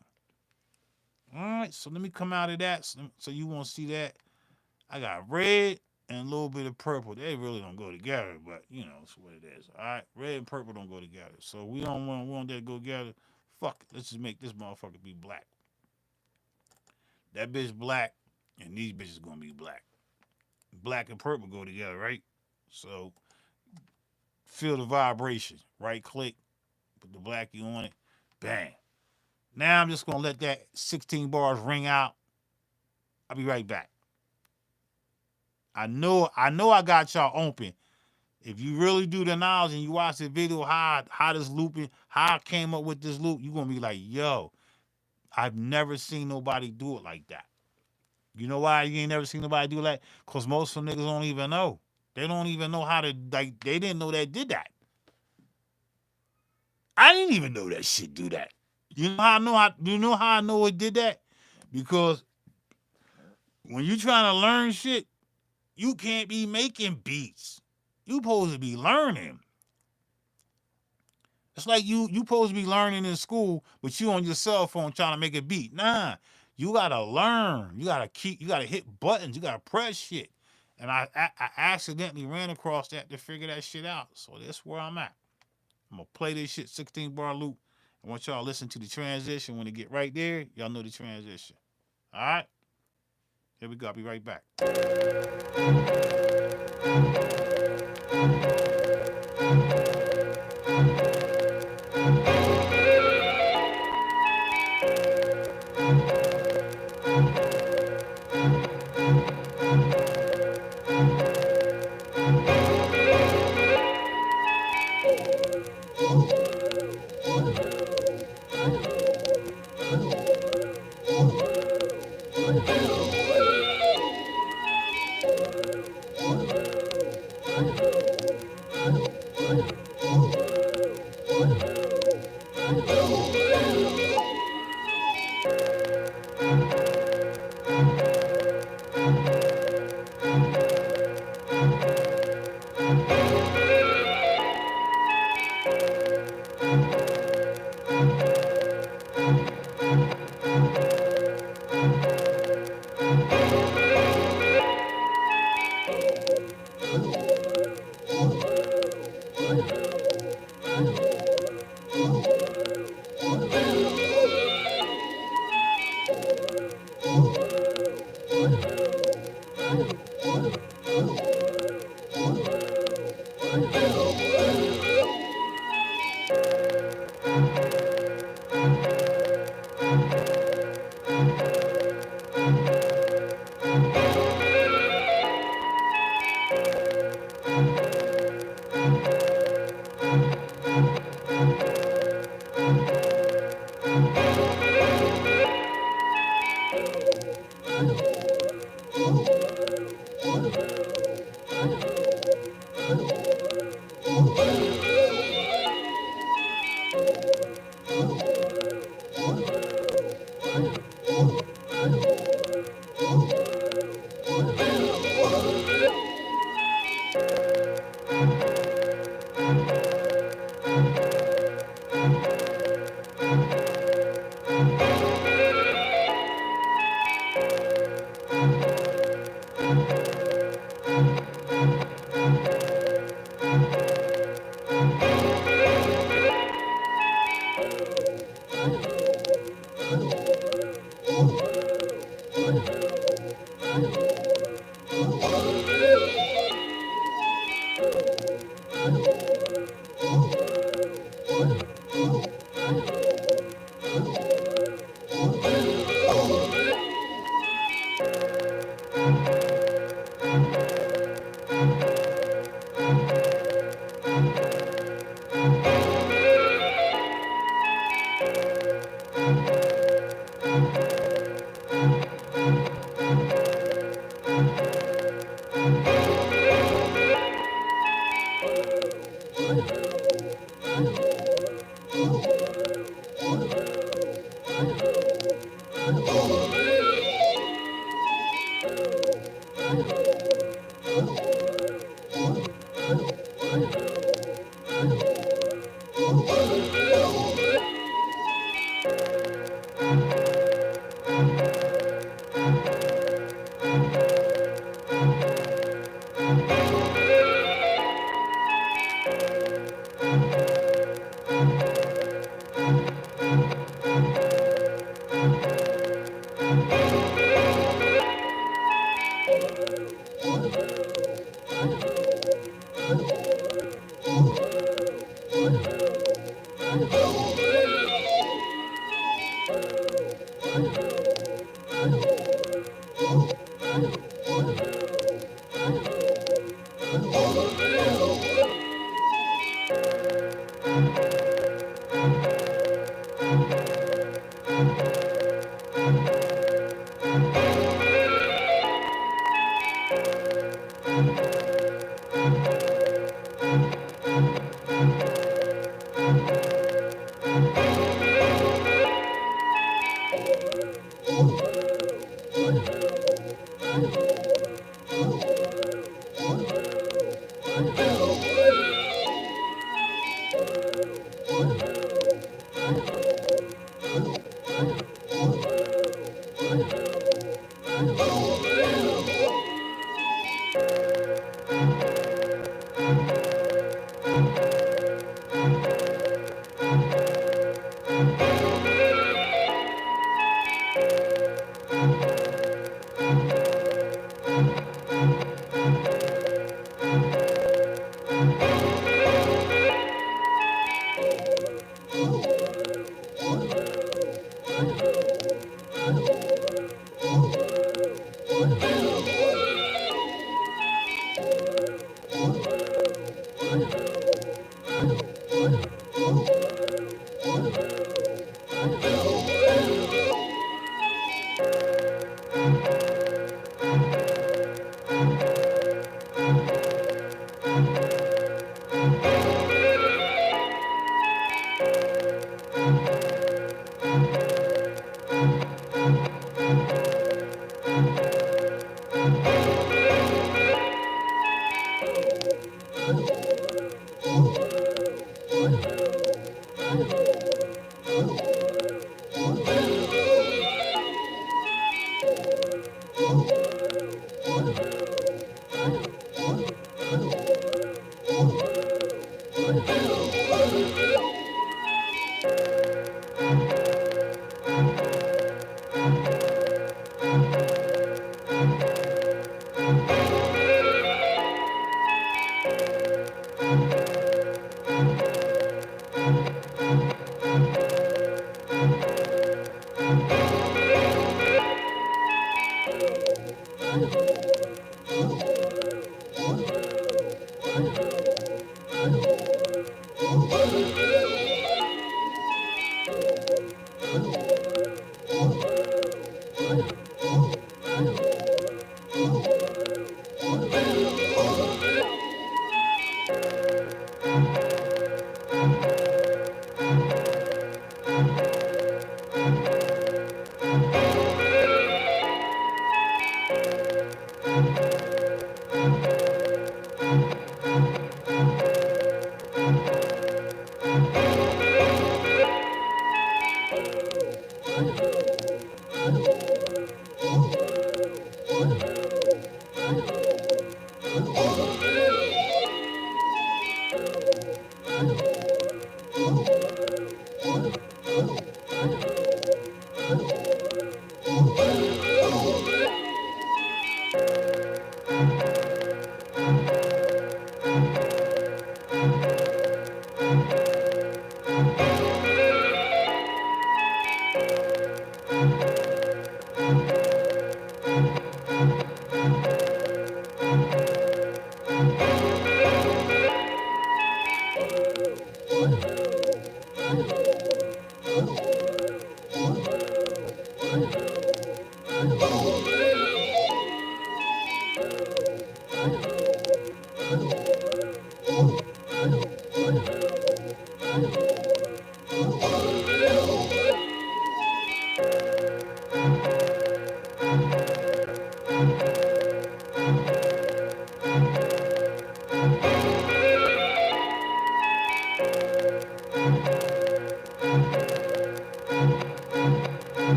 A: All right, so let me come out of that so you won't see that. I got red and a little bit of purple. They really don't go together, but you know, it's what it is. All right, red and purple don't go together. So we don't want that to go together. Fuck it. Let's just make this motherfucker be black. That bitch black, and these bitches gonna be black. Black and purple go together, right? So feel the vibration. Right click, put the blackie on it, bang. Now I'm just gonna let that 16 bars ring out. I'll be right back. I know I got y'all open. If you really do the knowledge and you watch the video, how this looping, how I came up with this loop, you're gonna be like, yo, I've never seen nobody do it like that. You know why you ain't never seen nobody do that? Because most of them niggas don't even know. They don't even know how to, like, they didn't know that did that. I didn't even know that shit do that. You know how I know it did that? Because when you trying to learn shit, you can't be making beats. You supposed to be learning. It's like you supposed to be learning in school, but you on your cell phone trying to make a beat. Nah, you gotta learn. You gotta hit buttons. You gotta press shit. And I accidentally ran across that to figure that shit out. So that's where I'm at. I'm gonna play this shit 16 bar loop. I want y'all to listen to the transition. When it get right there, y'all know the transition. All right? Here we go. I'll be right back.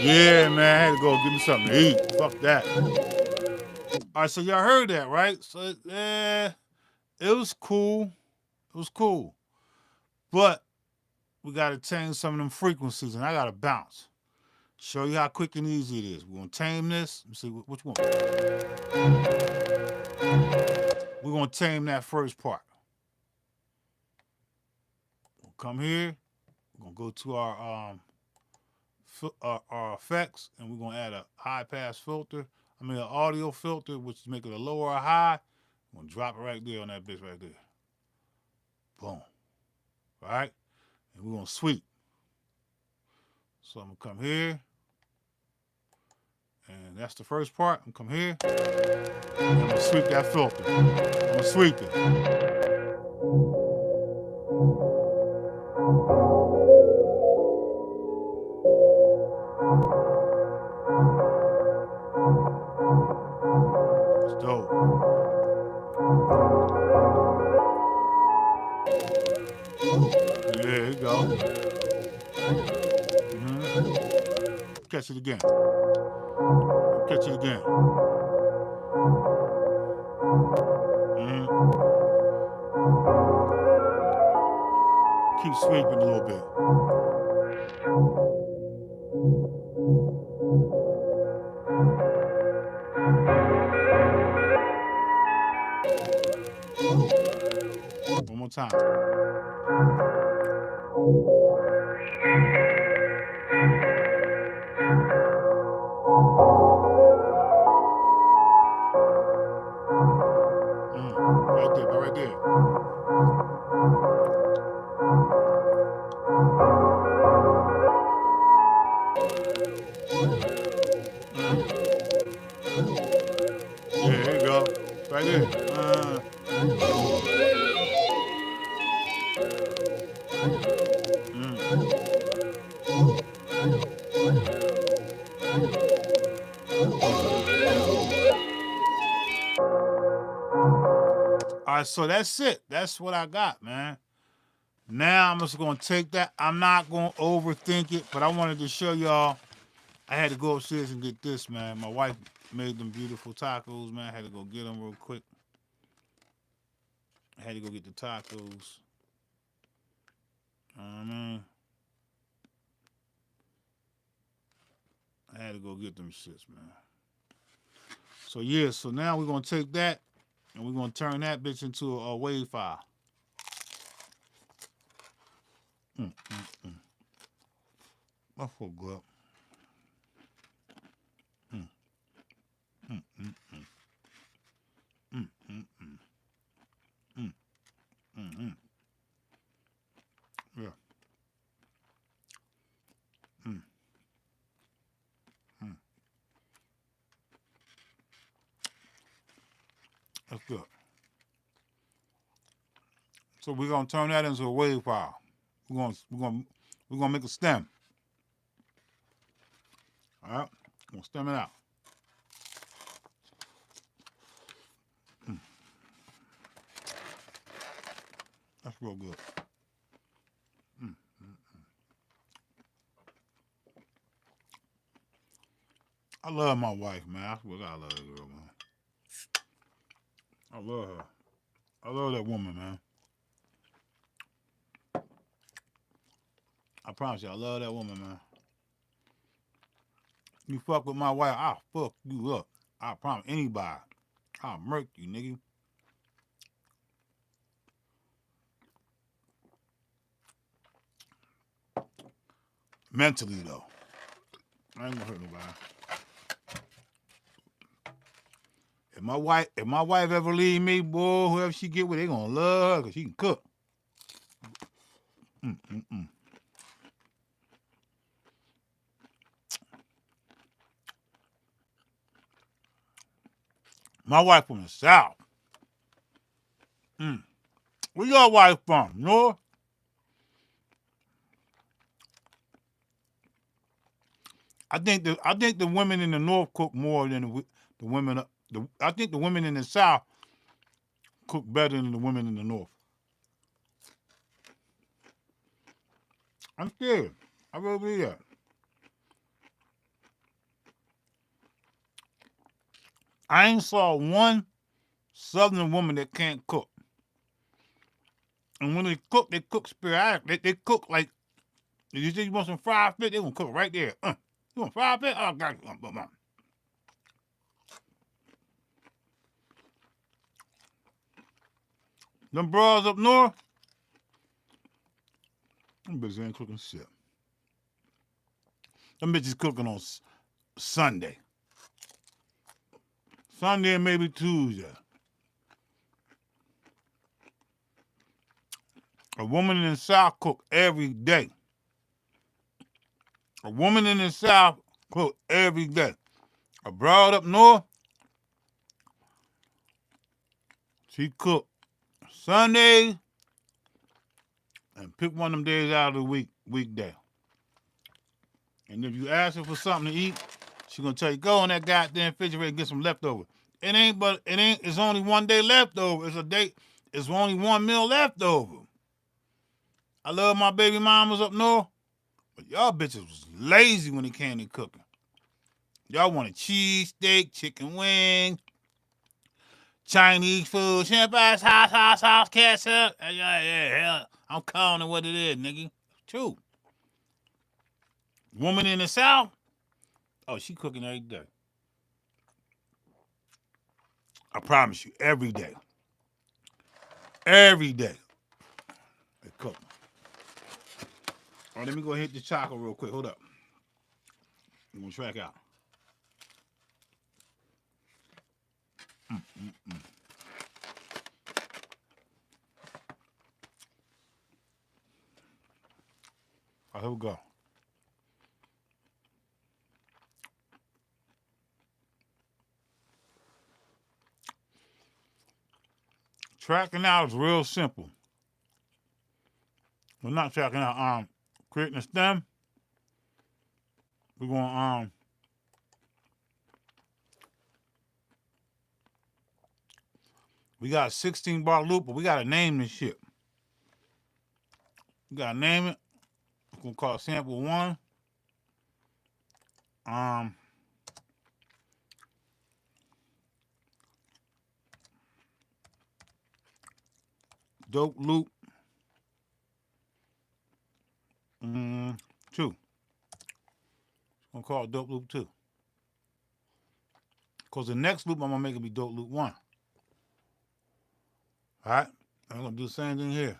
A: Yeah, man, I had to go give me something to eat. Fuck that. All right, so y'all heard that, right? So, it was cool. It was cool. But we got to change some of them frequencies, and I got to bounce. Show you how quick and easy it is. We're going to tame this. Let me see, which one? We're going to tame that first part. We'll come here. We're going to go to our effects, and we're going to add a high pass filter. I mean, an audio filter, which is make it a low or a high. I'm going to drop it right there on that bitch right there. Boom. All right? And we're going to sweep. So I'm going to come here. And that's the first part. I'm going to come here. And I'm going to sweep that filter. I'm going to sweep it. It's dope. There you go. Catch it again. Catch it again. Keep sweeping a little bit. One more time. Right there, right there. Yeah, there you go. Right there. All right, so that's it. That's what I got, man. Now I'm just gonna take that. I'm not gonna overthink it, but I wanted to show y'all. I had to go upstairs and get this, man. My wife made them beautiful tacos, man. I had to go get them real quick. I had to go get the tacos. I mean, I had to go get them shits, man. So yeah, so now we're gonna take that and we're gonna turn that bitch into a wave file. That's so good. Yeah. That's good. So we're gonna turn that into a wave file. We're gonna make a stem. All right, we're gonna stem it out. That's real good. I love my wife, man. I swear I love that girl, man. I love her. I love that woman, man. I promise you, I love that woman, man. You fuck with my wife, I'll fuck you up. I promise anybody. I'll murk you, nigga. Mentally, though. I ain't gonna hurt nobody. If my wife ever leave me, boy, whoever she get with, they gonna love her because she can cook. My wife from the South. Where your wife from? North? I think the women in the North cook more than the women. I think the women in the South cook better than the women in the North. I'm scared. I really believe that. I ain't saw one Southern woman that can't cook. And when they cook sporadic. They cook like, you say you want some fried fish, they gonna cook right there. You want fried fish? Oh, got you. Them bras up north, them bitches ain't cooking shit. Them bitches cooking on Sunday. Sunday and maybe Tuesday. A woman in the South cook every day. A woman in the South cook every day. A broad up north, she cook Sundays and pick one of them days out of the weekday. And if you ask her for something to eat, she gonna tell you, go in that goddamn refrigerator and get some leftovers. It's only one day leftover. It's only one meal leftover. I love my baby mamas up north, but y'all bitches was lazy when it came to cooking. Y'all wanted cheesesteak, chicken wing, Chinese food, champagne, sauce, ketchup. Yeah, I'm calling it what it is, nigga. It's true. Woman in the South, oh, she cooking every day. I promise you, every day. Every day. They cook. All right, let me go hit the chocolate real quick. Hold up. I'm going to track out. All right, here we go. Tracking out is real simple. We're not tracking out creating a stem. We're going we got a 16 bar loop, but we gotta name this shit. We gotta name it. We're gonna call it sample 1. Dope loop 2. I'm gonna call it dope loop 2. Because the next loop I'm gonna make it be dope loop 1. Alright? I'm gonna do the same thing here.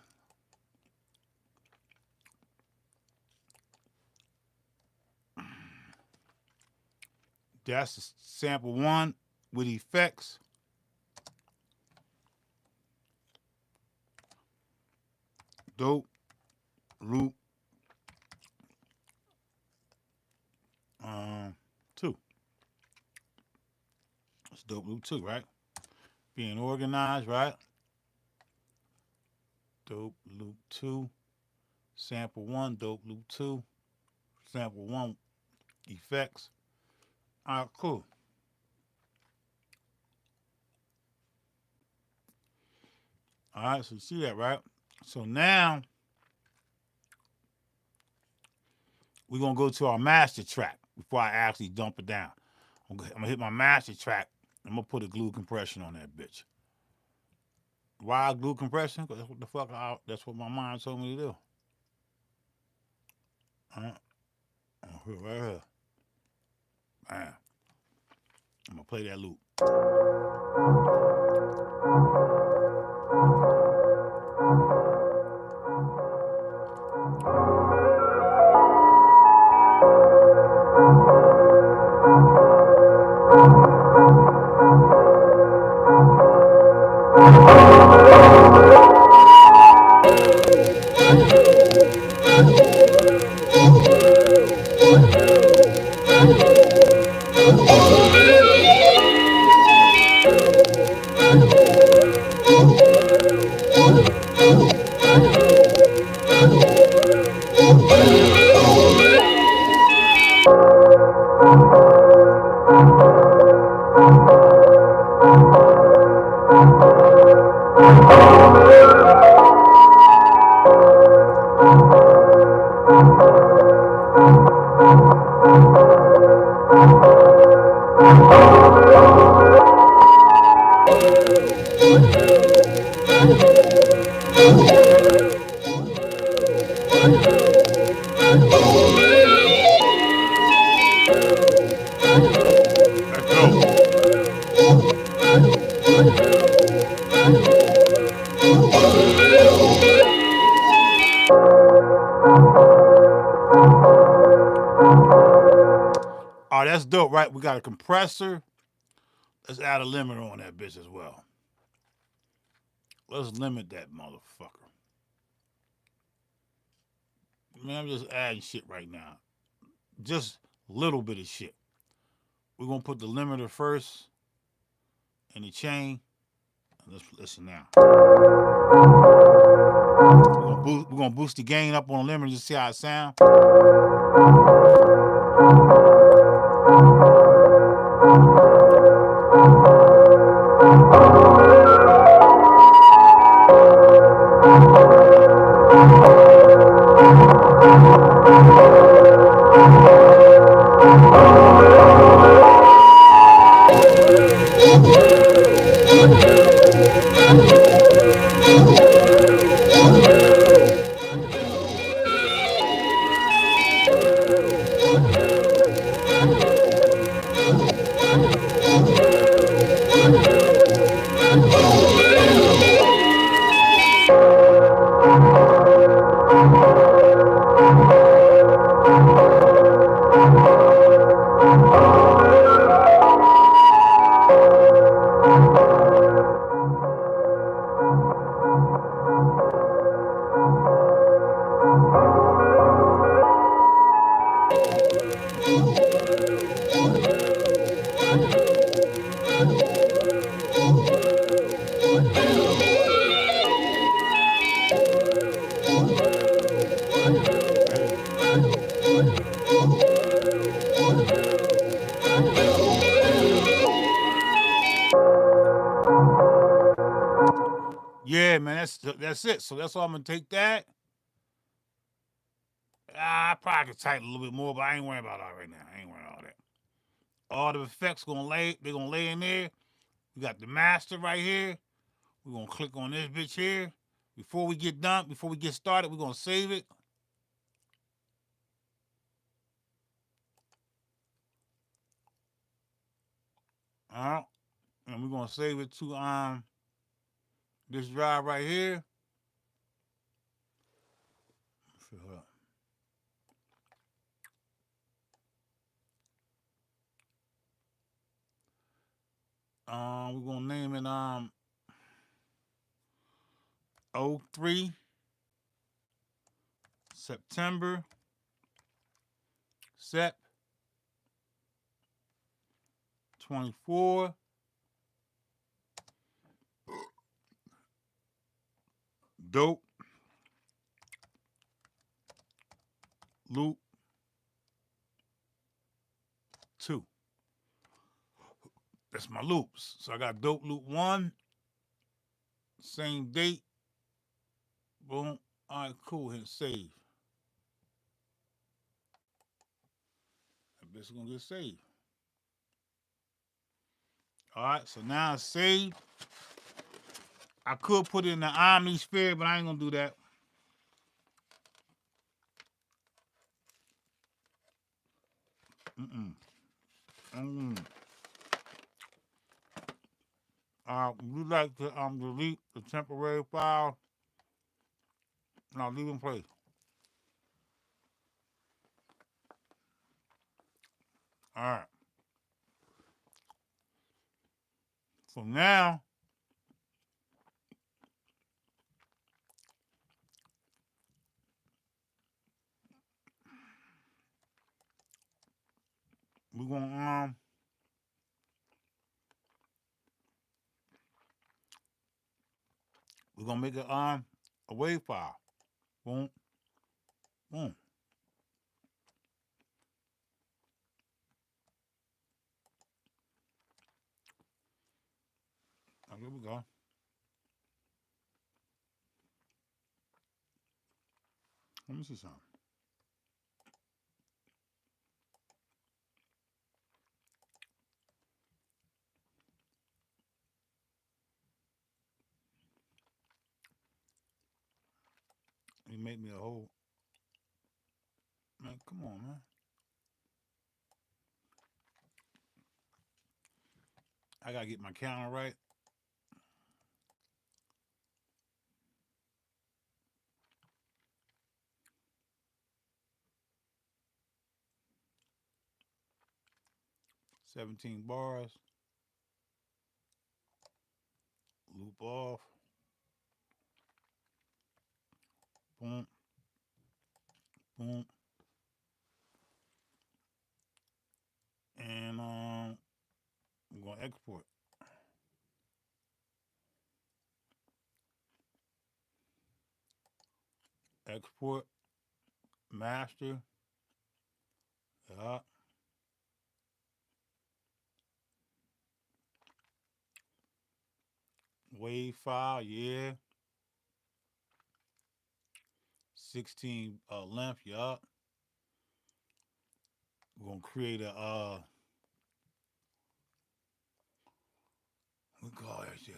A: That's sample 1 with effects. Dope loop 2. It's dope loop 2, right? Being organized, right? Dope loop 2. Sample 1, dope loop 2. Sample 1, effects. All right, cool. All right, so you see that, right? So now we're going to go to our master track before I actually dump it down. I'm going to hit my master track. I'm going to put a glue compression on that bitch. Why glue compression? Because that's what my mind told me to do. All right. Right here. Bam. I'm going to play that loop. All right, that's dope, right? We got a compressor. Let's add a limiter on that bitch as well. Let's limit that motherfucker. Man, I'm just adding shit right now. Just a little bit of shit. We're going to put the limiter first in the chain. Let's listen now. We're gonna boost the gain up on the limiter to see how it sounds. Yeah, man, that's it. So that's all I'm gonna take that. I probably could tighten a little bit more, but I ain't worrying about all right now. I ain't worrying about all that. All the effects they're gonna lay in there. We got the master right here. We're gonna click on this bitch here. Before we get started, we're gonna save it. Alright. And we're gonna save it to this drive right here. We're gonna name it 03 September Sep 24 Dope Loop 2. That's my loops. So I got Dope Loop 1, same date. Boom. All right, cool. Hit save. That bitch is gonna get saved. All right, so now it's saved. I could put it in the Omnisphere, but I ain't gonna do that. We like to delete the temporary file. No, leave in place. All right. So now we're gonna make it a wave file. Boom, boom. Oh, here we go. Let me see something. You make me a whole. Man, come on, man. I gotta get my counter right. 17 bars. Loop off. Boom. Boom. And we're gonna export. Export. Master. Yeah. Wave file, yeah. 16 length, yeah. We're gonna create a we call that shit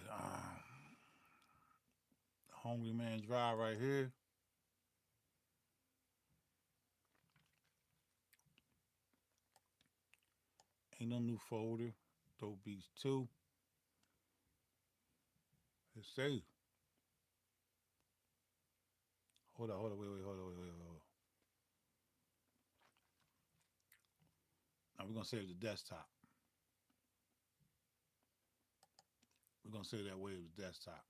A: Hungry Man Drive right here. Ain't no new folder. Dope Beats 2. Let's save. Hold on, wait. Now we're gonna save the desktop. We're gonna save that wave the desktop.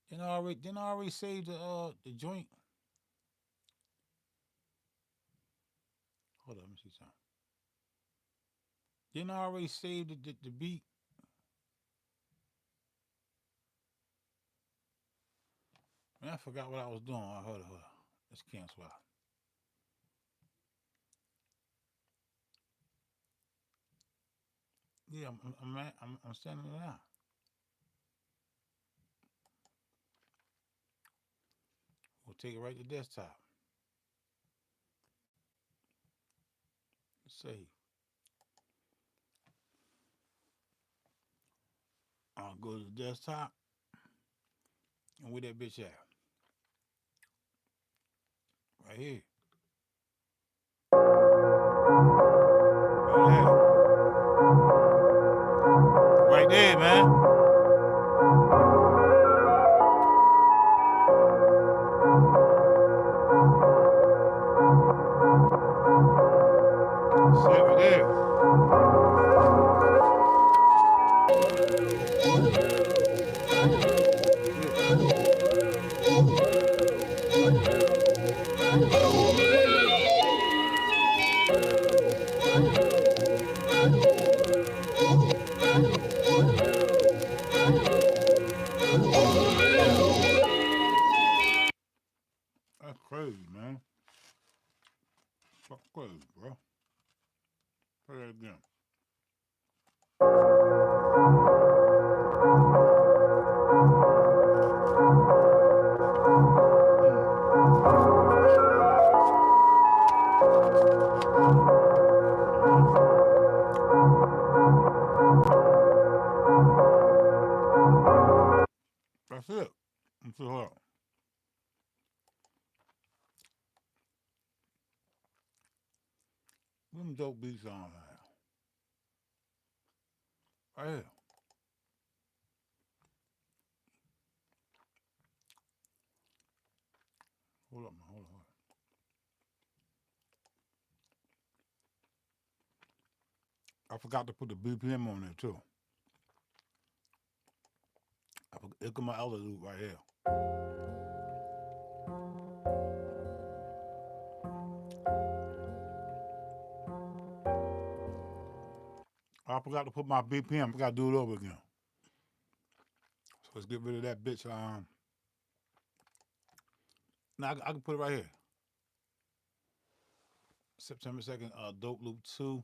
A: Didn't I already save the joint? Hold on, let me see something. Didn't I already save the beat? Man, I forgot what I was doing. Hold on. Let's cancel out. Yeah, I'm sending it out. We'll take it right to desktop. Save. I'll go to the desktop. And where that bitch at? Right here. Right there, man. Shit right there. That's crazy, man. That's crazy, bro. Play that again. That's it. I'm so hard. Them dope beats on there. Right here. Hold up, man. Hold on. I forgot to put the BPM on there too. Look at my other loop right here. I forgot to put my BPM. I gotta do it over again. So let's get rid of that bitch. Now I can put it right here. September 2nd, Dope Loop 2.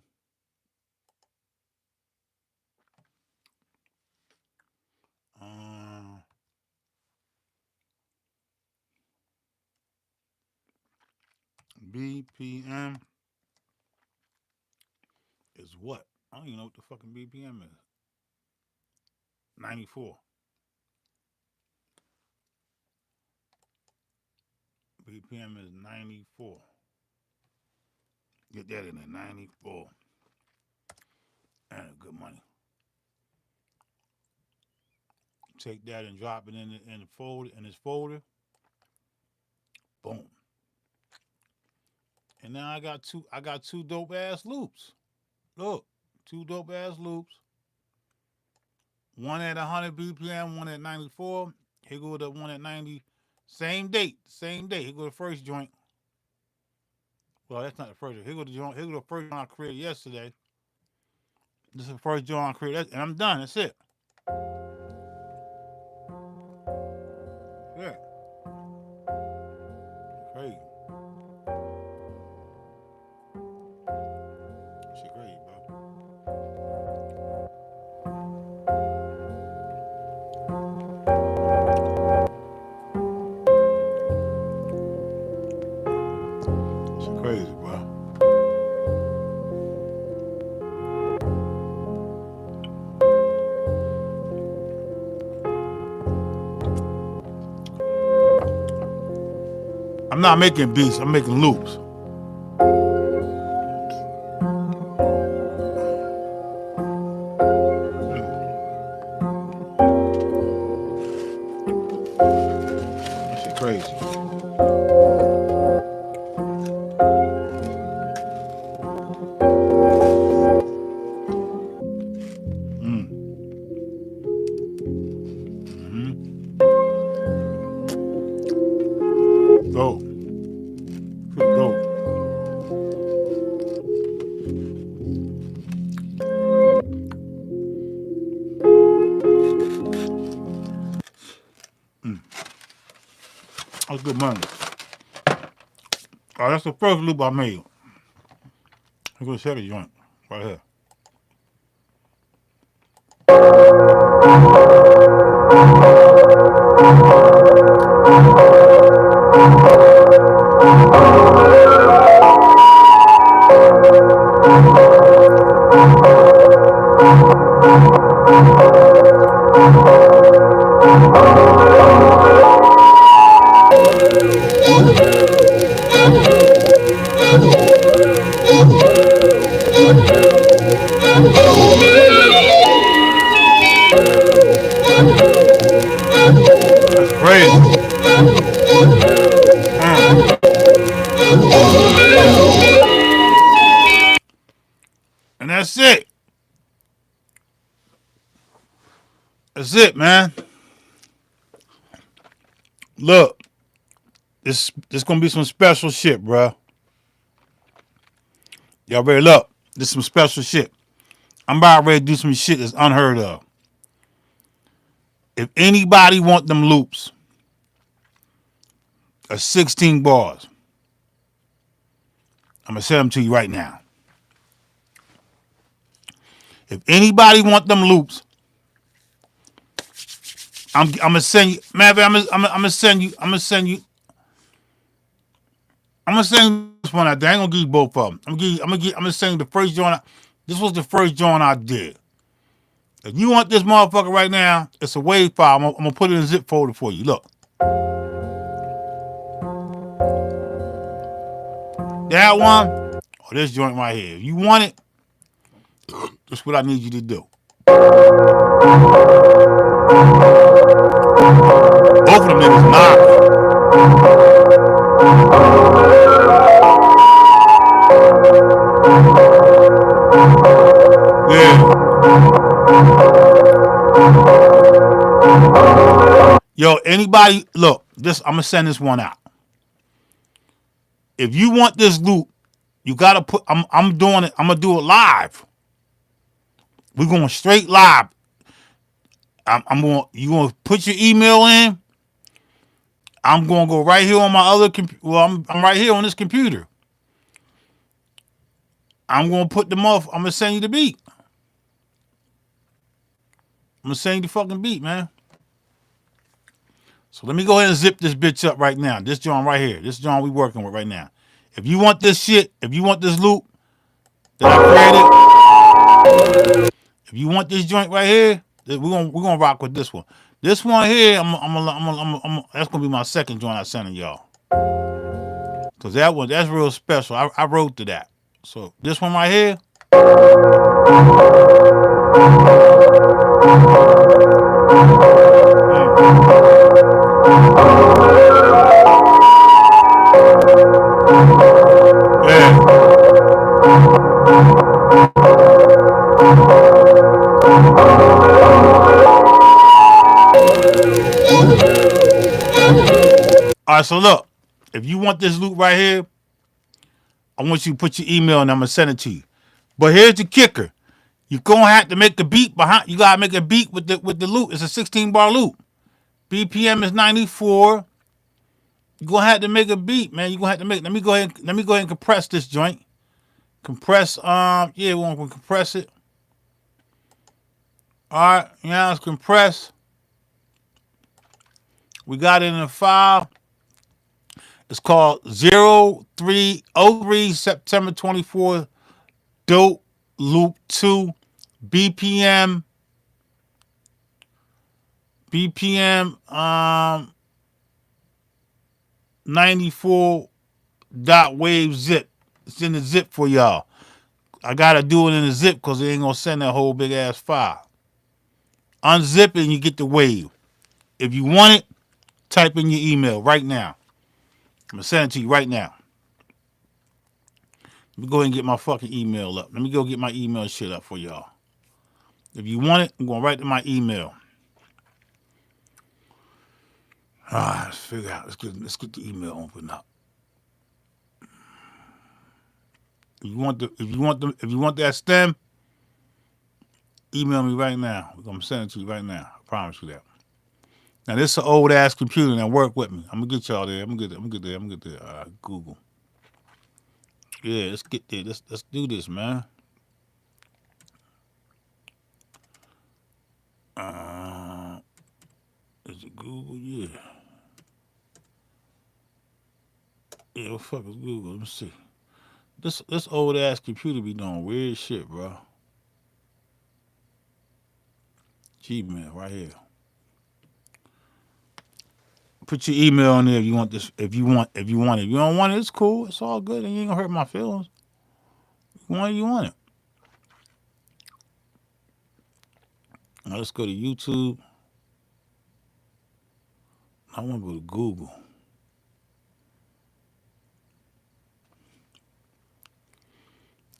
A: BPM is what? I don't even know what the fucking BPM is. 94. BPM is 94. Get that in there, 94. And good money. Take that and drop it in the folder, in this folder. Boom. now I got two dope ass loops. Look, two dope ass loops. One at 100 BPM, one at 94. Here go the one at 90. Same date, same day. Here go the first joint. Well, that's not the first joint. Here go the joint. Here go the first joint I created yesterday. This is the first joint I created, and I'm done. That's it. Yeah. Crazy. Shit crazy, bro. Shit crazy, bro. I'm not making beats, I'm making loops. That shit crazy. Dope. Pretty dope. That's good money. Oh, that's the first loop I made. Here goes the second joint. Right here. That's crazy. And that's it. That's it, man. Look, this gonna be some special shit, bro. Y'all ready? Look, this is some special shit. I'm about ready to do some shit that's unheard of. If anybody want them loops, of 16 bars, I'm gonna send them to you right now. If anybody want them loops, I'm gonna send you. Man, I'm gonna send you this one. I ain't gonna give you both of them. I'm gonna send you the first joint. This was the first joint I did. If you want this motherfucker right now, it's a WAV file. I'm gonna put it in a zip folder for you. Look. That one, or this joint right here. If you want it, that's what I need you to do. Both of them niggas knock. Yeah. Yo, anybody, look, this, I'm gonna send this one out. If you want this loop, you gotta put, I'm doing it, I'm gonna do it live. We're going straight live. You gonna put your email in. I'm gonna go right here on my other computer. Well, I'm right here on this computer. I'm gonna put them off. I'm gonna send you the beat. I'm gonna send you the fucking beat, man. So let me go ahead and zip this bitch up right now. This joint right here. This joint we working with right now. If you want this shit, if you want this loop that I created, if you want this joint right here, we're gonna rock with this one. This one here, that's gonna be my second joint I sending y'all. Cause that's real special. I wrote to that. So this one right here. Yeah. right, so look, if you want this loop right here, I want you to put your email and I'm gonna send it to you. But here's the kicker: you're gonna have to make a beat behind. You gotta make a beat with the loop. It's a 16 bar loop. BPM is 94. You're gonna have to make a beat, man. You're gonna have to make. Let me go ahead and compress this joint. Compress. Yeah, we're gonna compress it. All right, now it's compressed. We got it in a file. It's called 0303 September 24th Dope Loop 2 BPM 94 dot wave zip. It's in the zip for y'all. I gotta do it in the zip because it ain't gonna send that whole big ass file. Unzip it and you get the wave. If you want it, type in your email right now. I'm gonna send it to you right now. Let me go ahead and get my fucking email up. Let me go get my email shit up for y'all. If you want it, I'm gonna write to my email. Let's figure out. Let's get the email open up. If you want that stem, email me right now. I'm gonna send it to you right now. I promise you that. Now this is an old ass computer. Now work with me. I'm gonna get y'all there. I'm gonna get there. Google. Yeah, let's get there. Let's do this, man. Is it Google? Yeah. Yeah, what the fuck is Google? Let me see. This old ass computer be doing weird shit, bro. Gmail right here. Put your email in there if you want this. If you want it. If you don't want it, it's cool. It's all good. And you ain't gonna hurt my feelings. If you want it, you want it. Now let's go to YouTube. I want to go to Google.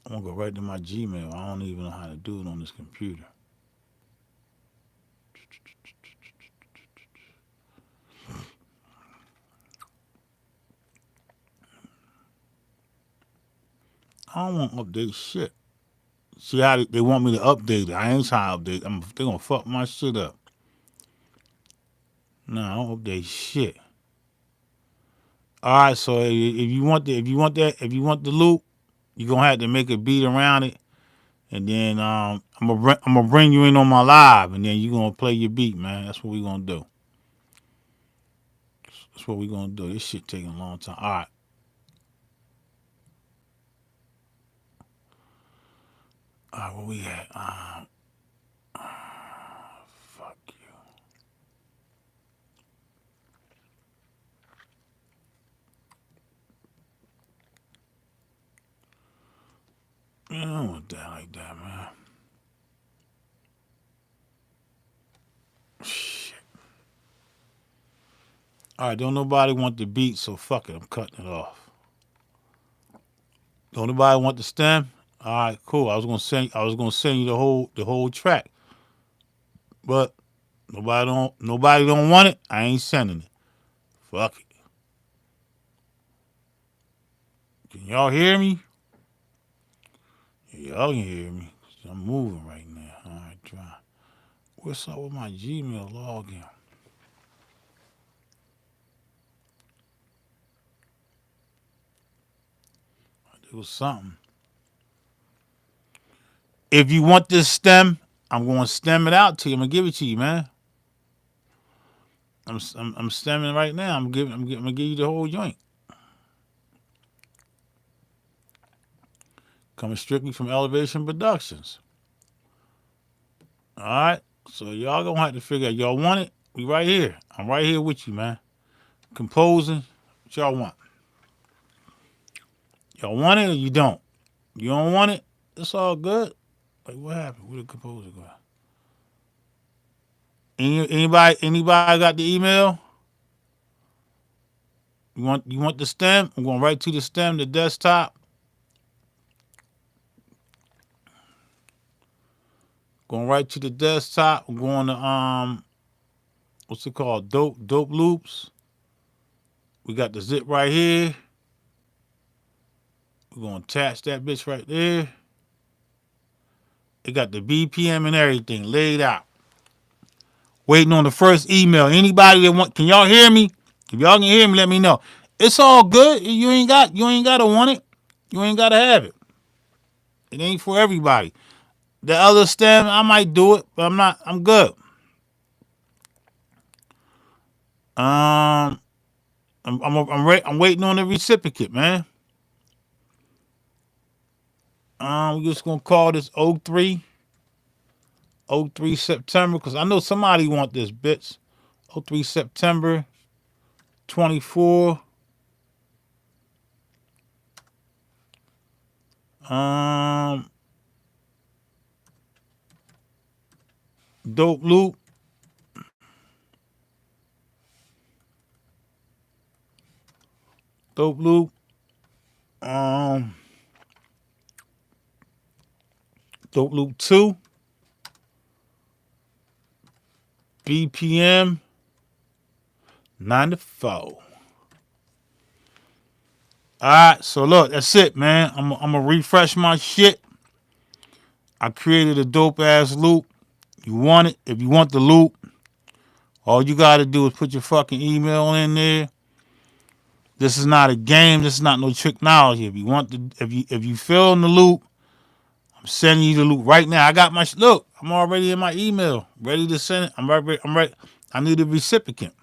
A: I'm gonna go right to my Gmail. I don't even know how to do it on this computer. I don't want to update shit. See how they want me to update it. I ain't trying to update. They're gonna fuck my shit up. No, I don't update shit. All right, so if you want the loop, you're gonna have to make a beat around it, and then I'm gonna bring you in on my live, and then you're gonna play your beat, man. That's what we're gonna do. That's what we're gonna do. This shit taking a long time. All right. All right, where we at? Fuck you. Man, I don't want that like that, man. Shit. All right, don't nobody want the beat, so fuck it. I'm cutting it off. Don't nobody want the stem? All right, cool. I was gonna send you the whole track, but nobody don't want it. I ain't sending it. Fuck it. Can y'all hear me? Yeah, y'all can hear me. I'm moving right now. All right, try. What's up with my Gmail login? It was something. If you want this stem, I'm going to stem it out to you. I'm going to give it to you, man. I'm stemming right now. I'm going to give you the whole joint. Coming strictly from Elevation Productions. All right. So y'all going to have to figure out. Y'all want it? We right here. I'm right here with you, man. Composing. What y'all want? Y'all want it or you don't? You don't want it? It's all good. Like, what happened? Where the composer go? Anybody got the email? You want the stem? I'm going right to the stem, the desktop. Going right to the desktop. I'm going to what's it called? Dope loops. We got the zip right here. We're gonna attach that bitch right there. It got the BPM and everything laid out. Waiting on the first email. Anybody that want, can y'all hear me? If y'all can hear me, let me know. It's all good. You ain't gotta want it. You ain't gotta have it. It ain't for everybody. The other stem, I might do it, but I'm good. I'm waiting on the reciprocate, man. We're just gonna call this 03 September, because I know somebody want this bitch. 03 September 24. Dope loop. Dope loop. Dope loop 2. BPM 94. Alright, so look, that's it, man. I'm gonna refresh my shit. I created a dope ass loop. You want it? If you want the loop, all you gotta do is put your fucking email in there. This is not a game. This is not no technology. If you want the, if you fill in the loop, I'm sending you the loop right now. I got my look. I'm already in my email, ready to send it. I'm ready. I need a recipient.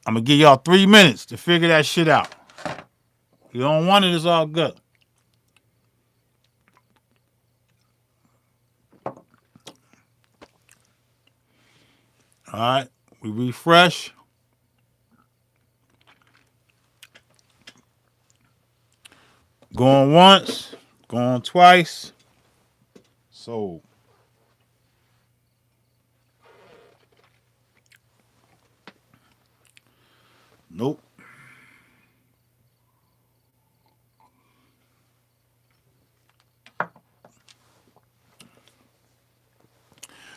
A: I'm gonna give y'all 3 minutes to figure that shit out. If you don't want it, it's all good. All right, we refresh. Going once, going twice. So nope.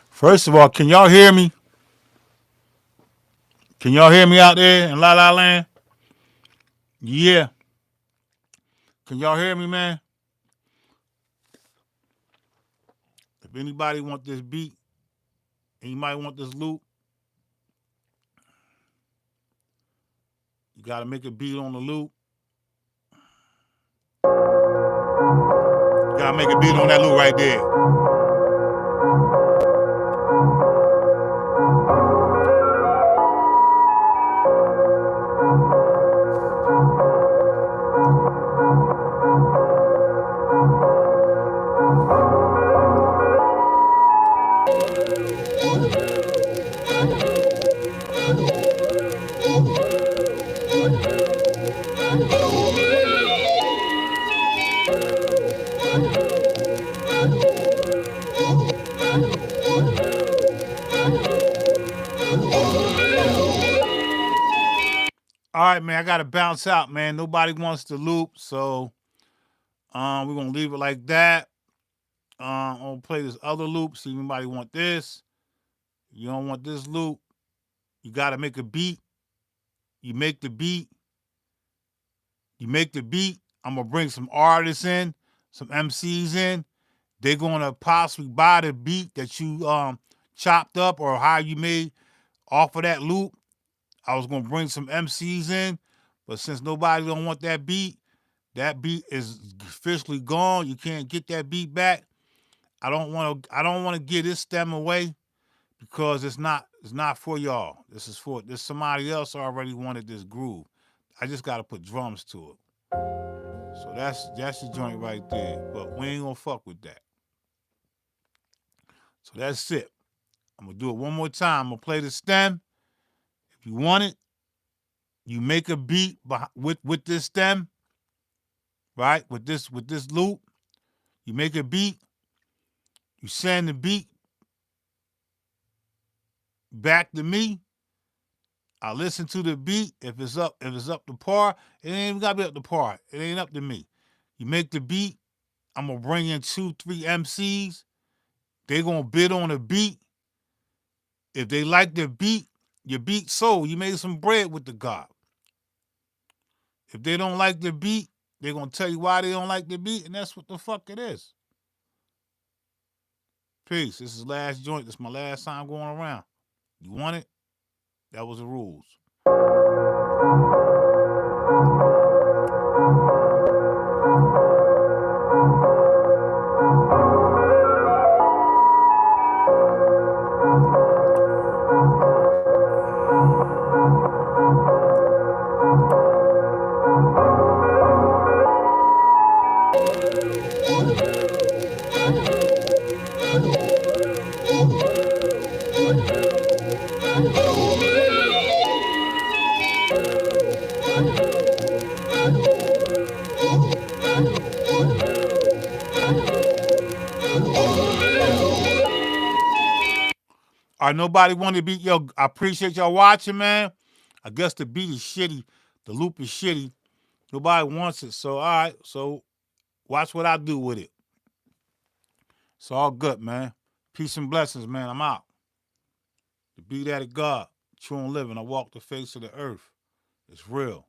A: First of all, can y'all hear me? Can y'all hear me out there in La La Land? Yeah. Can y'all hear me, man? If anybody want this beat, anybody want this loop, you gotta make a beat on the loop. You gotta make a beat on that loop right there. All right, man, I gotta bounce out, man. Nobody wants to loop, so we're gonna leave it like that. I'm gonna play this other loop. See if anybody want this. You don't want this loop. You gotta make a beat. You make the beat. You make the beat. I'm gonna bring some artists in, some MCs in. They're gonna possibly buy the beat that you chopped up or how you made off of that loop. I was gonna bring some MCs in, but since nobody don't want that beat is officially gone. You can't get that beat back. I don't want to give this stem away because it's not for y'all. This somebody else already wanted this groove. I just gotta put drums to it. So that's the joint right there. But we ain't gonna fuck with that. So that's it. I'm gonna do it one more time. I'm gonna play the stem. If you want it, you make a beat with this stem, right? With this loop, you make a beat. You send the beat back to me. I listen to the beat. If it's up to par, it ain't even gotta be up to par. It ain't up to me. You make the beat. I'm gonna bring in 2-3 MCs. They gonna bid on the beat. If they like the beat, Your beat sold. You made some bread with the God. If they don't like the beat, they're going to tell you why they don't like the beat, and that's what the fuck it is. Peace. This is last joint. This is my last time going around. You want it? That was the rules. All right, nobody want to beat. Yo, I appreciate y'all watching, man. I guess the beat is shitty. The loop is shitty. Nobody wants it. So, all right. So, watch what I do with it. It's all good, man. Peace and blessings, man. I'm out. The beat that of God. True and living. I walk the face of the earth. It's real.